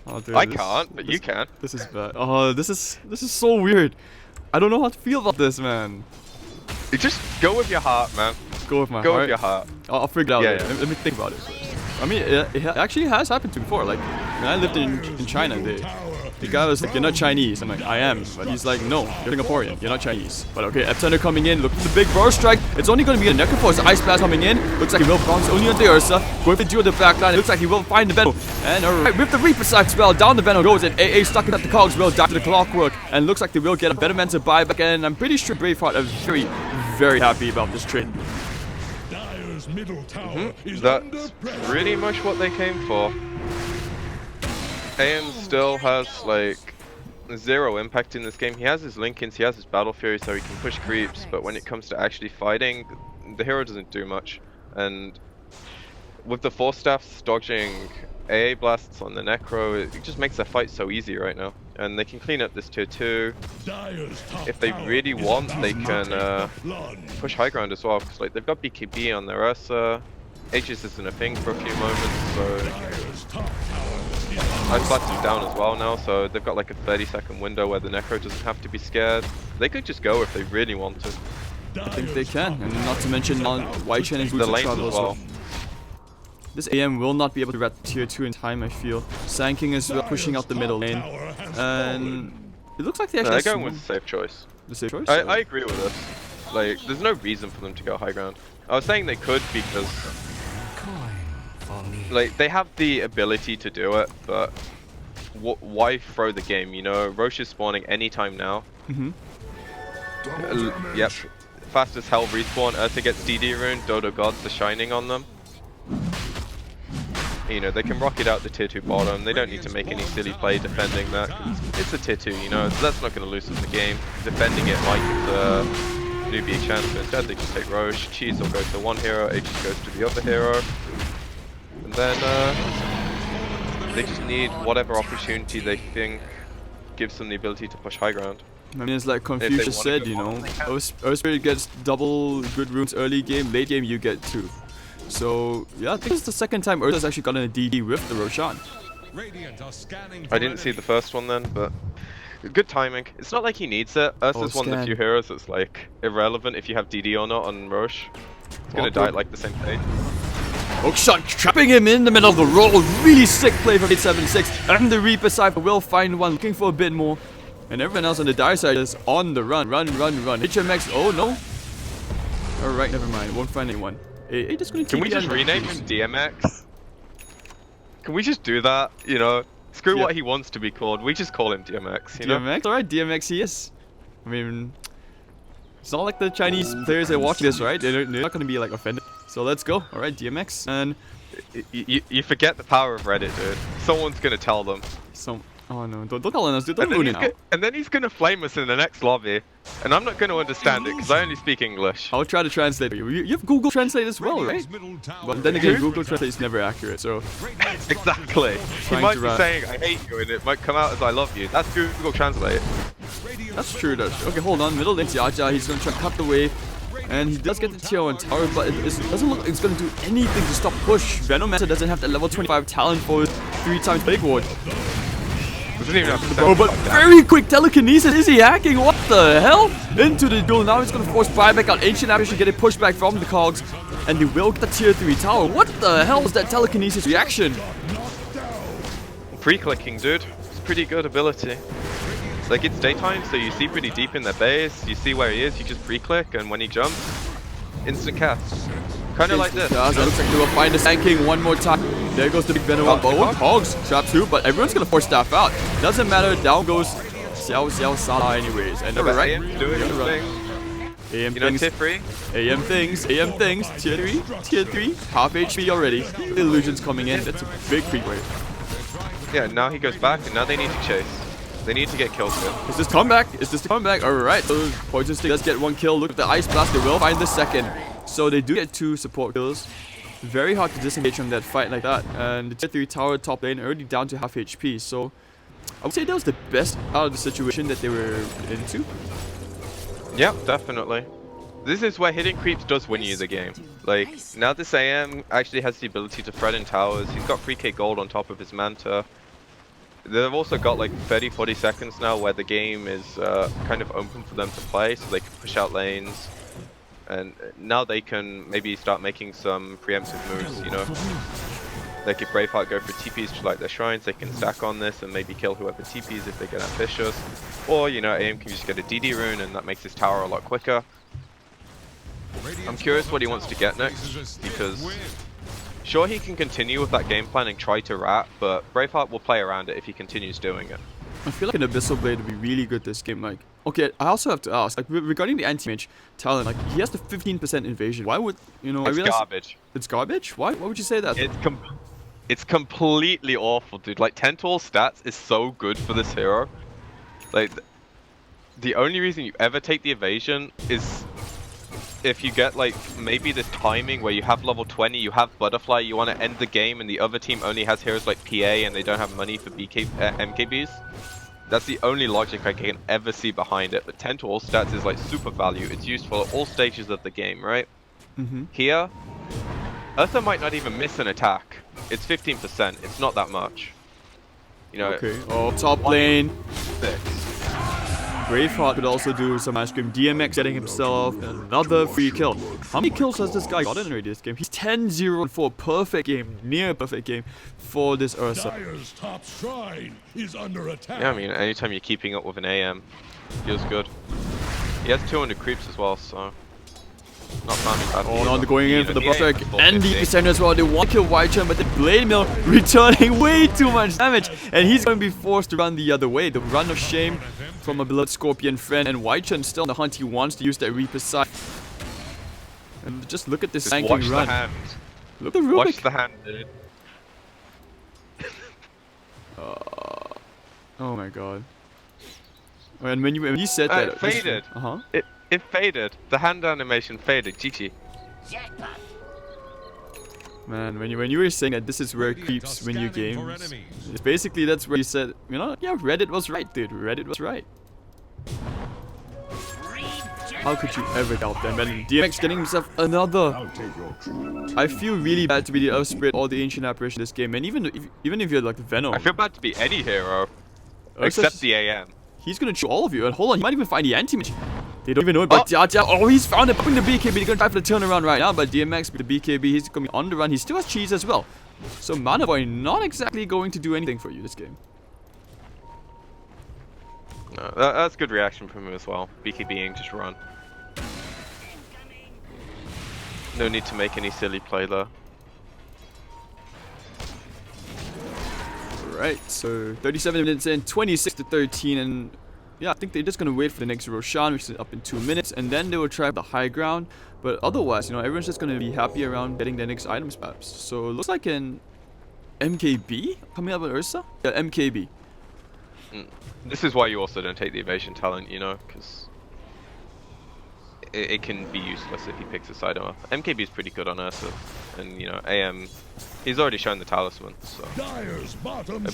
Oh, dude, I can't, but you can. This is bad. Oh, this is so weird. I don't know how to feel about this, man. You just go with your heart, man. Go with my heart. Go with your heart. I'll figure it out later. Yeah. Let me think about it first. I mean, it actually has happened to me before. Like, when I lived in China, The guy was like, you're not Chinese. I'm like, I am. But he's like, no, you're Singaporean. You're not Chinese. But okay, Epicenter coming in. Look at the big burst strike. It's only going to be a Necroforce. Ice Blast coming in. Looks like he will bounce only on the Ursa. Going for the duo the back line. It looks like he will find the Venom. And alright, with the Reaper Sack spell, down the Venom goes. And AA stuck at the cogs will die to the Clockwork. And looks like they will get a Venomancer buyback. And I'm pretty sure Braveheart are very, very happy about this trade. That's pretty much what they came for. AM still has like 0 impact in this game. He has his Linkins, he has his Battle Fury, so he can push creeps, but when it comes to actually fighting, the hero doesn't do much. And with the Force Staffs dodging AA blasts on the Necro, it just makes their fight so easy right now. And they can clean up this tier 2. If they really want, they can push high ground as well, because like they've got BKB on their Ursa. Aegis isn't a thing for a few moments, so Ice Blast is down as well now, so they've got like a 30-second window where the Necro doesn't have to be scared. They could just go if they really wanted. I think they can, and not to mention White Chain and The lanes as well. This AM will not be able to rat tier 2 in time, I feel. Sanking is pushing out the middle lane. And it looks like they actually they're going with the safe choice. The safe choice? I agree with this. Like, there's no reason for them to go high ground. I was saying they could because like they have the ability to do it, but why throw the game? You know, Roche is spawning anytime now. Yep. Fast as hell respawn. Ursa gets DD rune. Dodo Gods are shining on them. You know, they can rocket out the tier 2 bottom. They don't need to make any silly play defending that. It's a tier 2, you know, so that's not going to loosen the game. Defending it like the Newbee chance, but instead they just take Roche. Cheese will go to one hero, Aegis goes to the other hero. And then they just need whatever opportunity they think gives them the ability to push high ground. I mean, it's like Confucius said, you know, Earth Spirit gets double good runes early game, late game you get 2. So, yeah, I think it's the second time Ursa's actually gotten a DD with the Roshan. I didn't see the first one then, but good timing. It's not like he needs it. Ursa's one of the few heroes that's like irrelevant if you have DD or not on Roche. It's gonna die at like the same day. Hookshot trapping him in the middle of the roll. Really sick play from 876. And the Reaper Cypher will find one, looking for a bit more. And everyone else on the dire side is on the run. Run. HMX, oh no. Alright, never mind. Won't find anyone. Can we just rename him DMX? Can we just do that? You know, screw what he wants to be called. We just call him DMX. You know? DMX, alright, DMX he is. I mean, it's not like the Chinese players that watch this, right? They're not gonna be like offended. So let's go. Alright, DMX. And you forget the power of Reddit, dude. Someone's gonna tell them. Oh no, don't tell us, dude. Don't ruin it. And then he's gonna flame us in the next lobby. And I'm not gonna understand it because I only speak English. I'll try to translate for you. You have Google Translate as well, right? But then again, Google Translate is never accurate, so... Exactly. He might be saying, I hate you, and it might come out as I love you. That's Google Translate. That's true, Okay, hold on. Middle lane, Jaja. He's gonna try to cut the wave. And he does get the tier 1 tower, but it doesn't look like it's gonna do anything to stop push. Venomancer doesn't have that level 25 talent for his 3x Plague Ward. Oh, but very quick telekinesis. Is he hacking? What the hell? Into the duel. Now he's going to force buyback out. Ancient Ambition get a pushback from the cogs. And they will get the tier 3 tower. What the hell was that telekinesis reaction? Free clicking, dude. It's pretty good ability. Like, it's daytime, so you see pretty deep in their base. You see where he is. You just free click, and when he jumps, instant cast. Kind of like this. It looks like they will find the Sand King one more time. There goes the big Venom. Oh, Hogs trap too, but everyone's gonna force staff out. Doesn't matter. Down goes Xiao Sala anyways. And right, doing his thing. AM you know, things. tier 3? AM things. Tier 3. Tier 3. Half HP already. The illusions coming in. That's a big creep wave. Yeah, now he goes back, and now they need to chase. They need to get kills here. Is this comeback? Is this the comeback? Alright, so Poison Stick does get 1 kill. Look at the Ice Blast. They will find the second. So they do get 2 support kills. Very hard to disengage from that fight like that. And the tier 3 tower top lane already down to half HP. So I would say that was the best out of the situation that they were into. Yeah, definitely. This is where hitting creeps does win you the game. Like, now this AM actually has the ability to thread in towers. He's got 3k gold on top of his Manta. They've also got like 30-40 seconds now where the game is kind of open for them to play, so they can push out lanes. And now they can maybe start making some preemptive moves, you know. Like if Braveheart go for TPs to like their shrines, they can stack on this and maybe kill whoever TPs if they get ambitious. Or, you know, AM can just get a DD rune and that makes his tower a lot quicker. I'm curious what he wants to get next, because sure he can continue with that game plan and try to rat, but Braveheart will play around it if he continues doing it. I feel like an Abyssal Blade would be really good this game. Like, okay, I also have to ask, like, regarding the anti-mage talent, like, he has the 15% invasion. Why would, you know, It's garbage. It's garbage? Why? Why would you say that? It's completely awful, dude. Like, 10 to all stats is so good for this hero. Like, the only reason you ever take the evasion is if you get, like, maybe this timing where you have level 20, you have Butterfly, you want to end the game, and the other team only has heroes like PA and they don't have money for MKBs. That's the only logic I can ever see behind it. But 10 to all stats is, like, super value. It's useful at all stages of the game, right? Here, Ursa might not even miss an attack. It's 15%. It's not that much. You know. Okay. Oh, top lane. 6. Braveheart could also do some ice cream. DMX getting himself another free kill. How many kills has this guy gotten already this game? He's 10-0-4. Perfect game. Near perfect game for this Ursa. Dire's top shrine is under attack. Yeah, I mean, anytime you're keeping up with an AM, feels good. He has 200 creeps as well, so not farming bad. Oh no, they're going in for the Buffet and the percent as well. They want to kill White, but the Blade Mill returning way too much damage, and he's going to be forced to run the other way. The run of shame from a beloved Scorpion friend, and White still on the hunt. He wants to use that Reaper side. And just look at this tanking run. The hand. Look at the Rubik. Watch the hand, dude. Oh my god. And when you said that, it faded. Uh-huh. It faded. The hand animation faded. GG. Man, when you were saying that this is where creeps win you games, it's basically that's where you said, you know, yeah, Reddit was right, dude. Reddit was right. How could you ever doubt them? And DMX getting himself another. I feel really bad to be the Earth Spirit or the Ancient Apparition in this game, and even if you're like the Venom. I feel bad to be any hero, except the AM. He's gonna shoot all of you, and hold on, he might even find the anti-mage. They don't even know it, but oh, he's found it, popping the BKB. He's gonna try for the turnaround right now, but DMX with the BKB, he's gonna be on the run. He still has cheese as well. So Mana Boy not exactly going to do anything for you this game. No, that's good reaction from him as well. BKBing, just run. No need to make any silly play there. Right, so 37 minutes in, 26-13, and yeah, I think they're just gonna wait for the next Roshan, which is up in 2 minutes, and then they will try the high ground. But otherwise, you know, everyone's just gonna be happy around getting their next items perhaps. So it looks like an MKB coming up with Ursa? Yeah, MKB. This is why you also don't take the evasion talent, you know, because it can be useless if he picks this item up. MKB is pretty good on Ursa, and you know, AM, he's already shown the talisman, so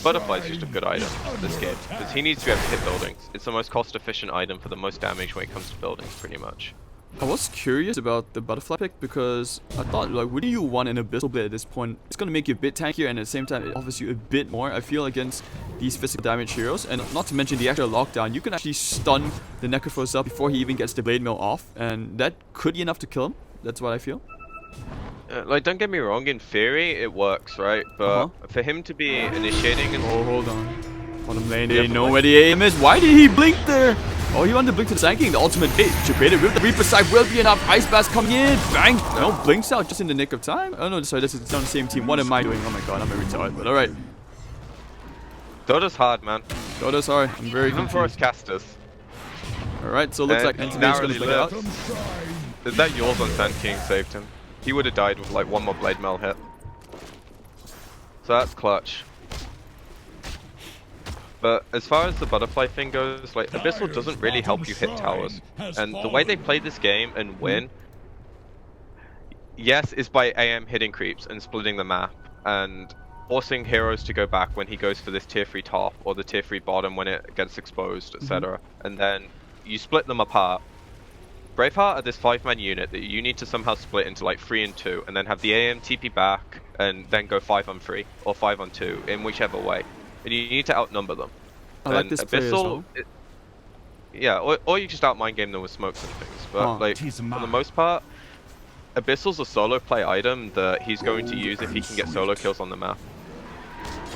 Butterfly's just a good item in this game, because he needs to be able to hit buildings. It's the most cost-efficient item for the most damage when it comes to buildings, pretty much. I was curious about the Butterfly pick because I thought, like, what do you want in Abyssal Blade at this point? It's gonna make you a bit tankier and at the same time it offers you a bit more, I feel, against these physical damage heroes. And not to mention the extra lockdown, you can actually stun the Necrophos up before he even gets the Blade Mill off, and that could be enough to kill him. That's what I feel. Like, don't get me wrong, in theory it works, right? But for him to be initiating and... Oh, hold on. Bottom lane, they know where the aim is. Why did he blink there? Oh, he wanted to blink to the tanking. The ultimate bait. Jabated with the Reaper side will be enough. Ice Blast coming in. Bang. No, blinks out just in the nick of time. Oh no, sorry, this is on the same team. What am I doing? Oh my god, I'm a retard. But alright. Dota's hard, man. Dota's hard. I'm very confused. Even for us casters. Alright, so it looks like Anti-Mage's gonna play out. Is that yours on Sand King saved him? He would have died with like one more Blade Mail hit. So that's clutch. But as far as the Butterfly thing goes, like, Abyssal doesn't really help you hit towers. And the way they play this game and win, yes, is by AM hitting creeps and splitting the map, and forcing heroes to go back when he goes for this tier 3 top, or the tier 3 bottom when it gets exposed, etc. And then you split them apart. Braveheart are this 5-man unit that you need to somehow split into like 3 and 2, and then have the AM TP back, and then go 5 on 3, or 5 on 2, in whichever way. And you need to outnumber them. I like this play as well. Yeah, or you just out mind game them with smokes and things. But like for the most part, Abyssal's a solo play item that he's going to use if he can get solo kills on the map.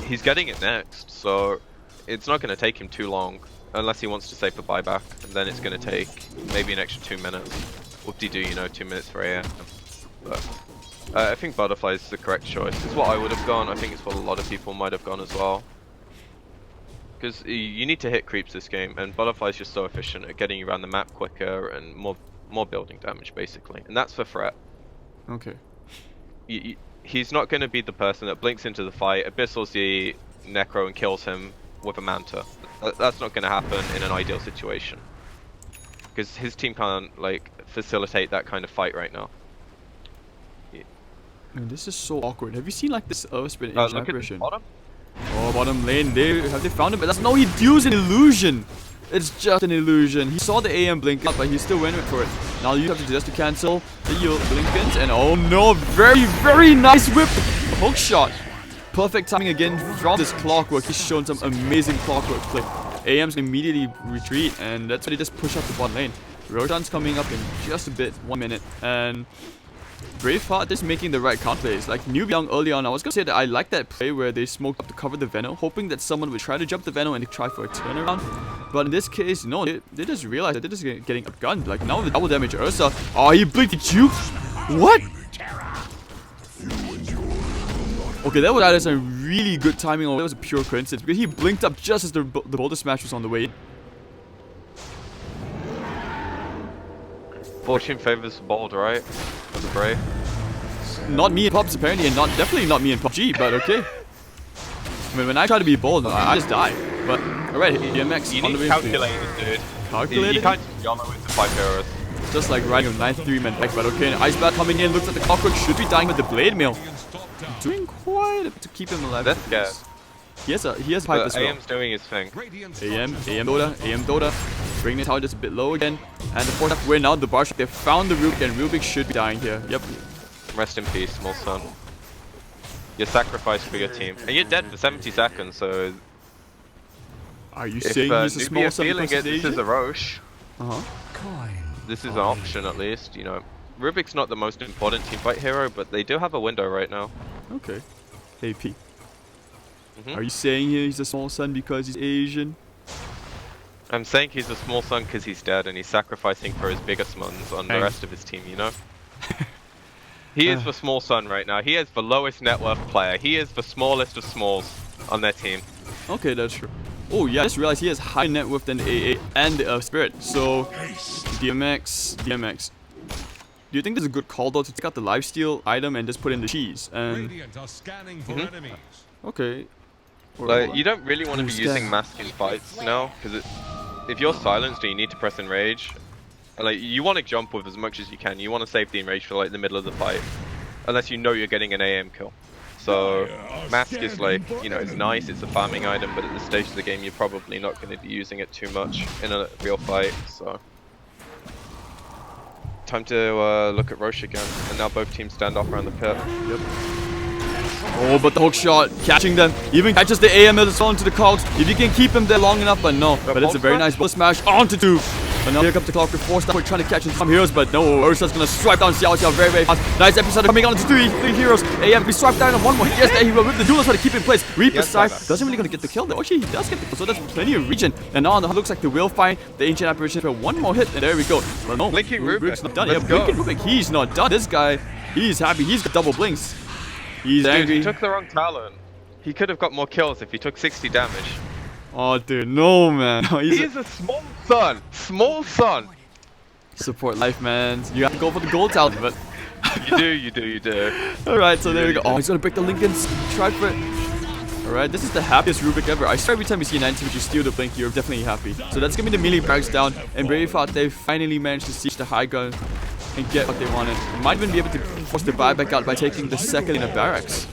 He's getting it next, so it's not going to take him too long, unless he wants to save for buyback, and then it's going to take maybe an extra 2 minutes. Whoop-de-doo, you know, 2 minutes for AM. But I think Butterfly is the correct choice. It's what I would have gone. I think it's what a lot of people might have gone as well. Because you need to hit creeps this game, and Butterfly is just so efficient at getting you around the map quicker and more building damage, basically. And that's for threat. Okay. He's not going to be the person that blinks into the fight, Abyssal's the Necro and kills him with a Manta. That's not going to happen in an ideal situation. Because his team can't, like, facilitate that kind of fight right now. Man, this is so awkward. Have you seen, like, this Earth Spin Look at the bottom. Oh, bottom lane. Have they found him? But no, he used an illusion. It's just an illusion. He saw the AM blink up, but he still went for it. Now you have to just to cancel the blinkins, and oh no, very, very nice whip. Hook shot. Perfect timing again from this clockwork. He's shown some amazing clockwork play. AM's immediately retreat, and that's why they just push up the bot lane. Roshan's coming up in just a bit, 1 minute, and Braveheart is making the right counterplays. Like Newbee.Young early on, I was gonna say that I like that play where they smoked up to cover the Venom, hoping that someone would try to jump the Venom and try for a turnaround. But in this case, no, they just realized that they're just getting outgunned. Like now the double damage Ursa. Oh, he blinked at you? What? Okay, that was either some really good timing or that was a pure coincidence because he blinked up just as the boulder smash was on the way in. Fortune favors bold, right? For the Brave. Not me in pubs apparently, and definitely not me in PUBG, but okay. I mean, when I try to be bold, I just die. But alright, DMX. You need calculators, dude. Calculated? You can't just YOLO with the 5 heroes. Just like riding a 9-3 man back, but okay. Ice Bat coming in, looks at the clockwork, should be dying with the blade mail. Doing quite a bit to keep him alive. That's good. He has a pipe as well. AM's doing his thing. AM Dota. Bringing it out just a bit low again. And the 4th win now, the bar shot. They found the Rubik, and Rubik should be dying here. Yep. Rest in peace, small son. You're sacrificed for your team. And you're dead for 70 seconds, so... Are you saying he's a small son because he's this is a Roche. Uh-huh. This is an option at least, you know. Rubik's not the most important teamfight hero, but they do have a window right now. Okay. AP. Are you saying he's a small son because he's Asian? I'm saying he's a small son because he's dead and he's sacrificing for his biggest ones on the rest of his team, you know? He is the small son right now. He is the lowest net worth player. He is the smallest of smalls on their team. Okay, that's true. Oh yeah, I just realized he has higher net worth than the AA and the Spirit. So, DMX. Do you think this is a good call though to take out the lifesteal item and just put in the cheese? And okay. Like, you don't really want to be using mask in fights now, because if you're silenced and you need to press enrage, like you want to jump with as much as you can. You want to save the enrage for like the middle of the fight, unless you know you're getting an AM kill. So mask is like, you know, it's nice, it's a farming item, but at this stage of the game you're probably not going to be using it too much in a real fight. So time to look at Roche again, and now both teams stand off around the pit. Yep. Oh, but the hook shot, catching them, even catches the AM as it's on to the cogs. If you can keep him there long enough, but no. But it's a very nice bullet smash onto 2. And now here comes the clockwork, 4-star trying to catch some heroes, but no, Ursa's gonna swipe down Xiao Xiao very, very fast. Nice episode coming on to 3 heroes. AM, we swipe down on 1 more. Yes, there he will whip the duelist to keep in place. Reaper side doesn't really gonna get the kill though. Actually, he does get the kill, so that's plenty of region. And now it looks like they will find the ancient apparition for 1 more hit, and there we go. But no, Blinking Rubik's not done. Let's Blinking Rubik, he's not done. This guy, he's happy. He's got double blinks. He's angry. He took the wrong talent. He could have got more kills if he took 60 damage. Oh, dude, no, man. He's a small son. Small son. Support life, man. You have to go for the gold talent, but... You do. Alright, so there we go. Oh, he's gonna break the Lincolns. Try for it. Alright, this is the happiest Rubik ever. I swear every time you see a 90 which you steal the blink, you're definitely happy. So that's gonna be the melee barracks down. And Braveheart, they finally managed to siege the high gun and get what they wanted. Might even be able to force the buyback out by taking the second in a barracks.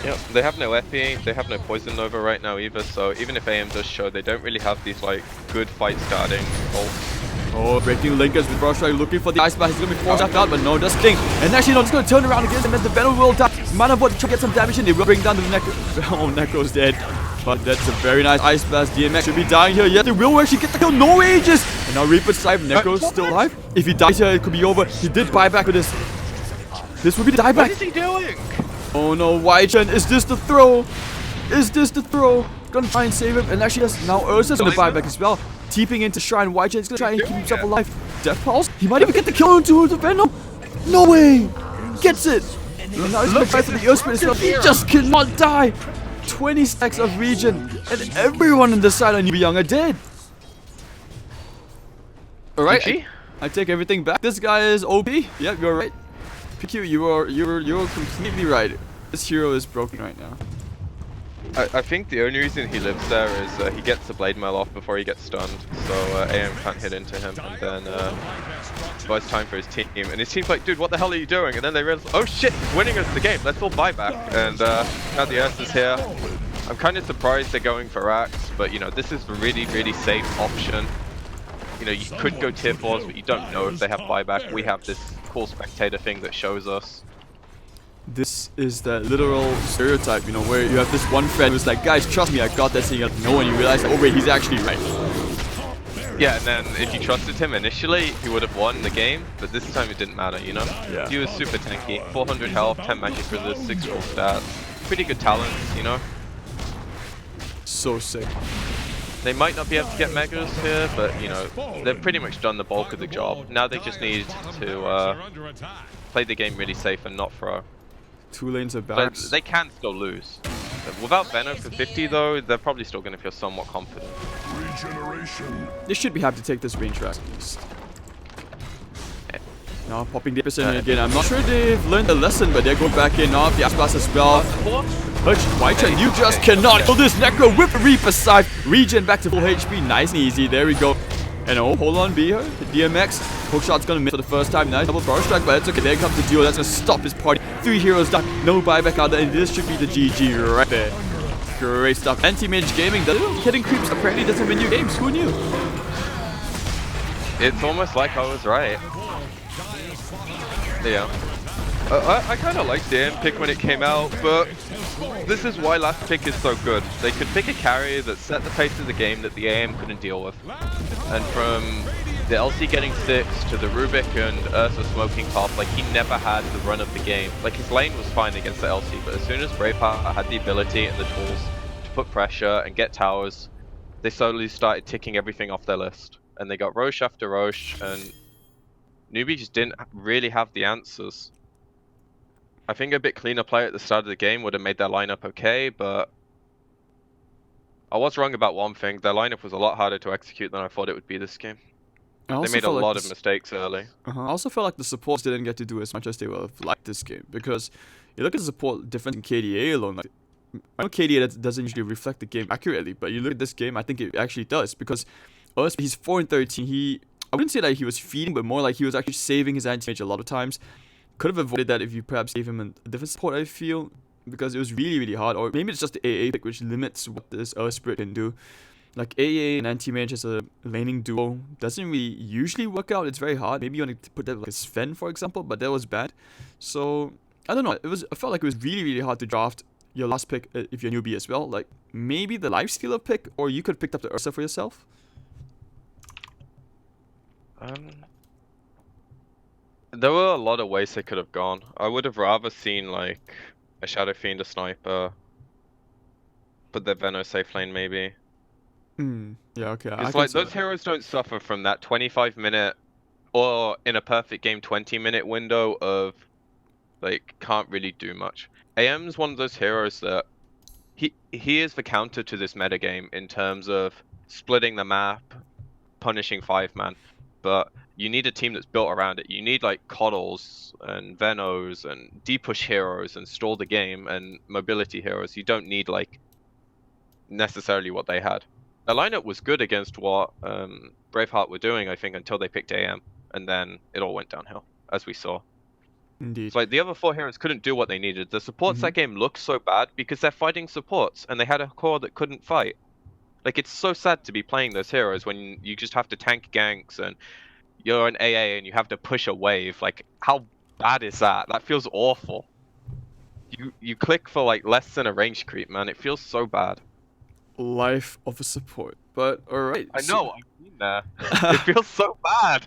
Yep, they have no Epi, they have no Poison Nova right now either, so even if AM does show, they don't really have these like good fight starting ults. Oh, breaking linkers with Brush looking for the Ice Blast. He's going to be forced out, but no, just King. And actually, no, it's going to turn around again, and then the Venom will die. Mana Void to get some damage in. They will bring down the Necro. Oh, Necro's dead. But that's a very nice Ice Blast. DMX should be dying here. Yeah, they will actually get the kill. No ages. And now Reaper's alive. Necro's still alive. If he dies here, it could be over. He did buy back with this. This would be the dieback. What is he doing? Oh no, Y-Chen, is this the throw? Is this the throw? Gonna try and save him. And actually, yes, now Ursa's gonna buy back as well. Teeping into Shrine. Y-Chen's gonna try and keep himself alive. Death Pulse. He might even get the kill into the Venom. No way. Gets it. And now he's gonna try for the Earth Spirit as well. He just cannot die. 20 stacks of regen. And everyone on the side of Newbee.Young are dead. Alright, I take everything back. This guy is OP. Yep, you're right. PQ, you're completely right. This hero is broken right now. I think the only reason he lives there is he gets the blade mail off before he gets stunned, so AM can't hit into him, and then buys time for his team. And his team's like, dude, what the hell are you doing? And then they realize, oh shit, he's winning us the game. Let's all buy back. And now the Ursa's here. I'm kind of surprised they're going for Axe, but you know, this is a really, really safe option. You know, you could go tier 4s, but you don't know if they have buyback. We have this cool spectator thing that shows us. This is the literal stereotype, you know, where you have this one friend who's like, guys, trust me, I got that thing. No, and you realize, oh wait, he's actually right. Yeah, and then if you trusted him initially, he would have won the game, but this time it didn't matter, you know? Yeah. He was super tanky, 400 health, 10 magic resist, 6 roll stats. Pretty good talents, you know? So sick. They might not be able to get megas here, but you know, they've pretty much done the bulk of the job. Now they just need to play the game really safe and not throw. 2 lanes of But backs. they can still lose. Without Venom for 50 though, they're probably still going to feel somewhat confident. They should be happy to take this range track at least. Now popping the percent again. I'm not sure they've learned a lesson, but they're going back in off the Aspas as well. Y-Chen, you just cannot kill this Necro with Reaper Scythe. Regen back to full HP. Nice and easy. There we go. And oh, hold on, B here. The DMX. Hookshot's gonna miss for the first time. Nice double bar strike, but it's okay. There comes the duo. That's gonna stop his party. 3 heroes down. No buyback out there. And this should be the GG right there. Great stuff. Anti-Mage Gaming. The little hidden creeps apparently doesn't win you games. Who knew? It's almost like I was right. Yeah. I kind of liked the end pick when it came out, but this is why last pick is so good. They could pick a carry that set the pace of the game that the AM couldn't deal with. And from the LC getting 6 to the Rubik and Ursa smoking top, like he never had the run of the game. Like his lane was fine against the LC, but as soon as Braveheart had the ability and the tools to put pressure and get towers, they slowly started ticking everything off their list. And they got Roche after Roche, and Newbee just didn't really have the answers. I think a bit cleaner play at the start of the game would have made their lineup okay, but I was wrong about one thing. Their lineup was a lot harder to execute than I thought it would be this game. They made a lot of mistakes early. I also felt like the supports didn't get to do as much as they would have liked this game, because you look at the support difference in KDA alone. Like, I know KDA that doesn't usually reflect the game accurately, but you look at this game, I think it actually does, because he's 4-13. I wouldn't say that he was feeding, but more like he was actually saving his anti-mage a lot of times. Could have avoided that if you perhaps gave him a different support, I feel, because it was really, really hard. Or maybe it's just the AA pick which limits what this Earth Spirit can do. Like AA and anti-mage as a laning duo doesn't really usually work out. It's very hard. Maybe you want to put that like a Sven, for example, but that was bad. So I don't know. I felt like it was really, really hard to draft your last pick if you're newbie as well. Like maybe the lifestealer pick, or you could have picked up the Ursa for yourself. There were a lot of ways they could have gone. I would have rather seen like a Shadow Fiend, a Sniper, put their Veno safe lane maybe. Yeah, okay. It's like those heroes don't suffer from that 25-minute or in a perfect game 20-minute window of like can't really do much. AM's one of those heroes that he is the counter to this metagame in terms of splitting the map, punishing 5-man, but you need a team that's built around it. You need like Coddles and Venos and D-push heroes and stall the game and mobility heroes. You don't need like necessarily what they had. The lineup was good against what Braveheart were doing, I think, until they picked AM, and then it all went downhill, as we saw. Indeed. It's like the other 4 heroes couldn't do what they needed. The supports that game looked so bad because they're fighting supports, and they had a core that couldn't fight. Like, it's so sad to be playing those heroes when you just have to tank ganks and you're an AA and you have to push a wave. Like, how bad is that? That feels awful. You click for like less than a range creep, man. It feels so bad. Life of a support. But alright. I know, I've been there. It feels so bad.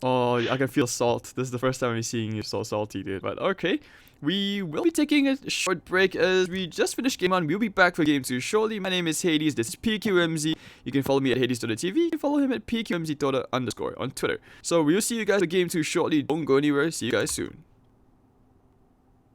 Oh, I can feel salt. This is the first time I'm seeing you so salty, dude. But okay. We will be taking a short break as we just finished game 1. We'll be back for game 2 shortly. My name is Hades. This is PQMZ. You can follow me at Hades.TV. You can follow him at PQMZ__ on Twitter. So we'll see you guys for game 2 shortly. Don't go anywhere. See you guys soon.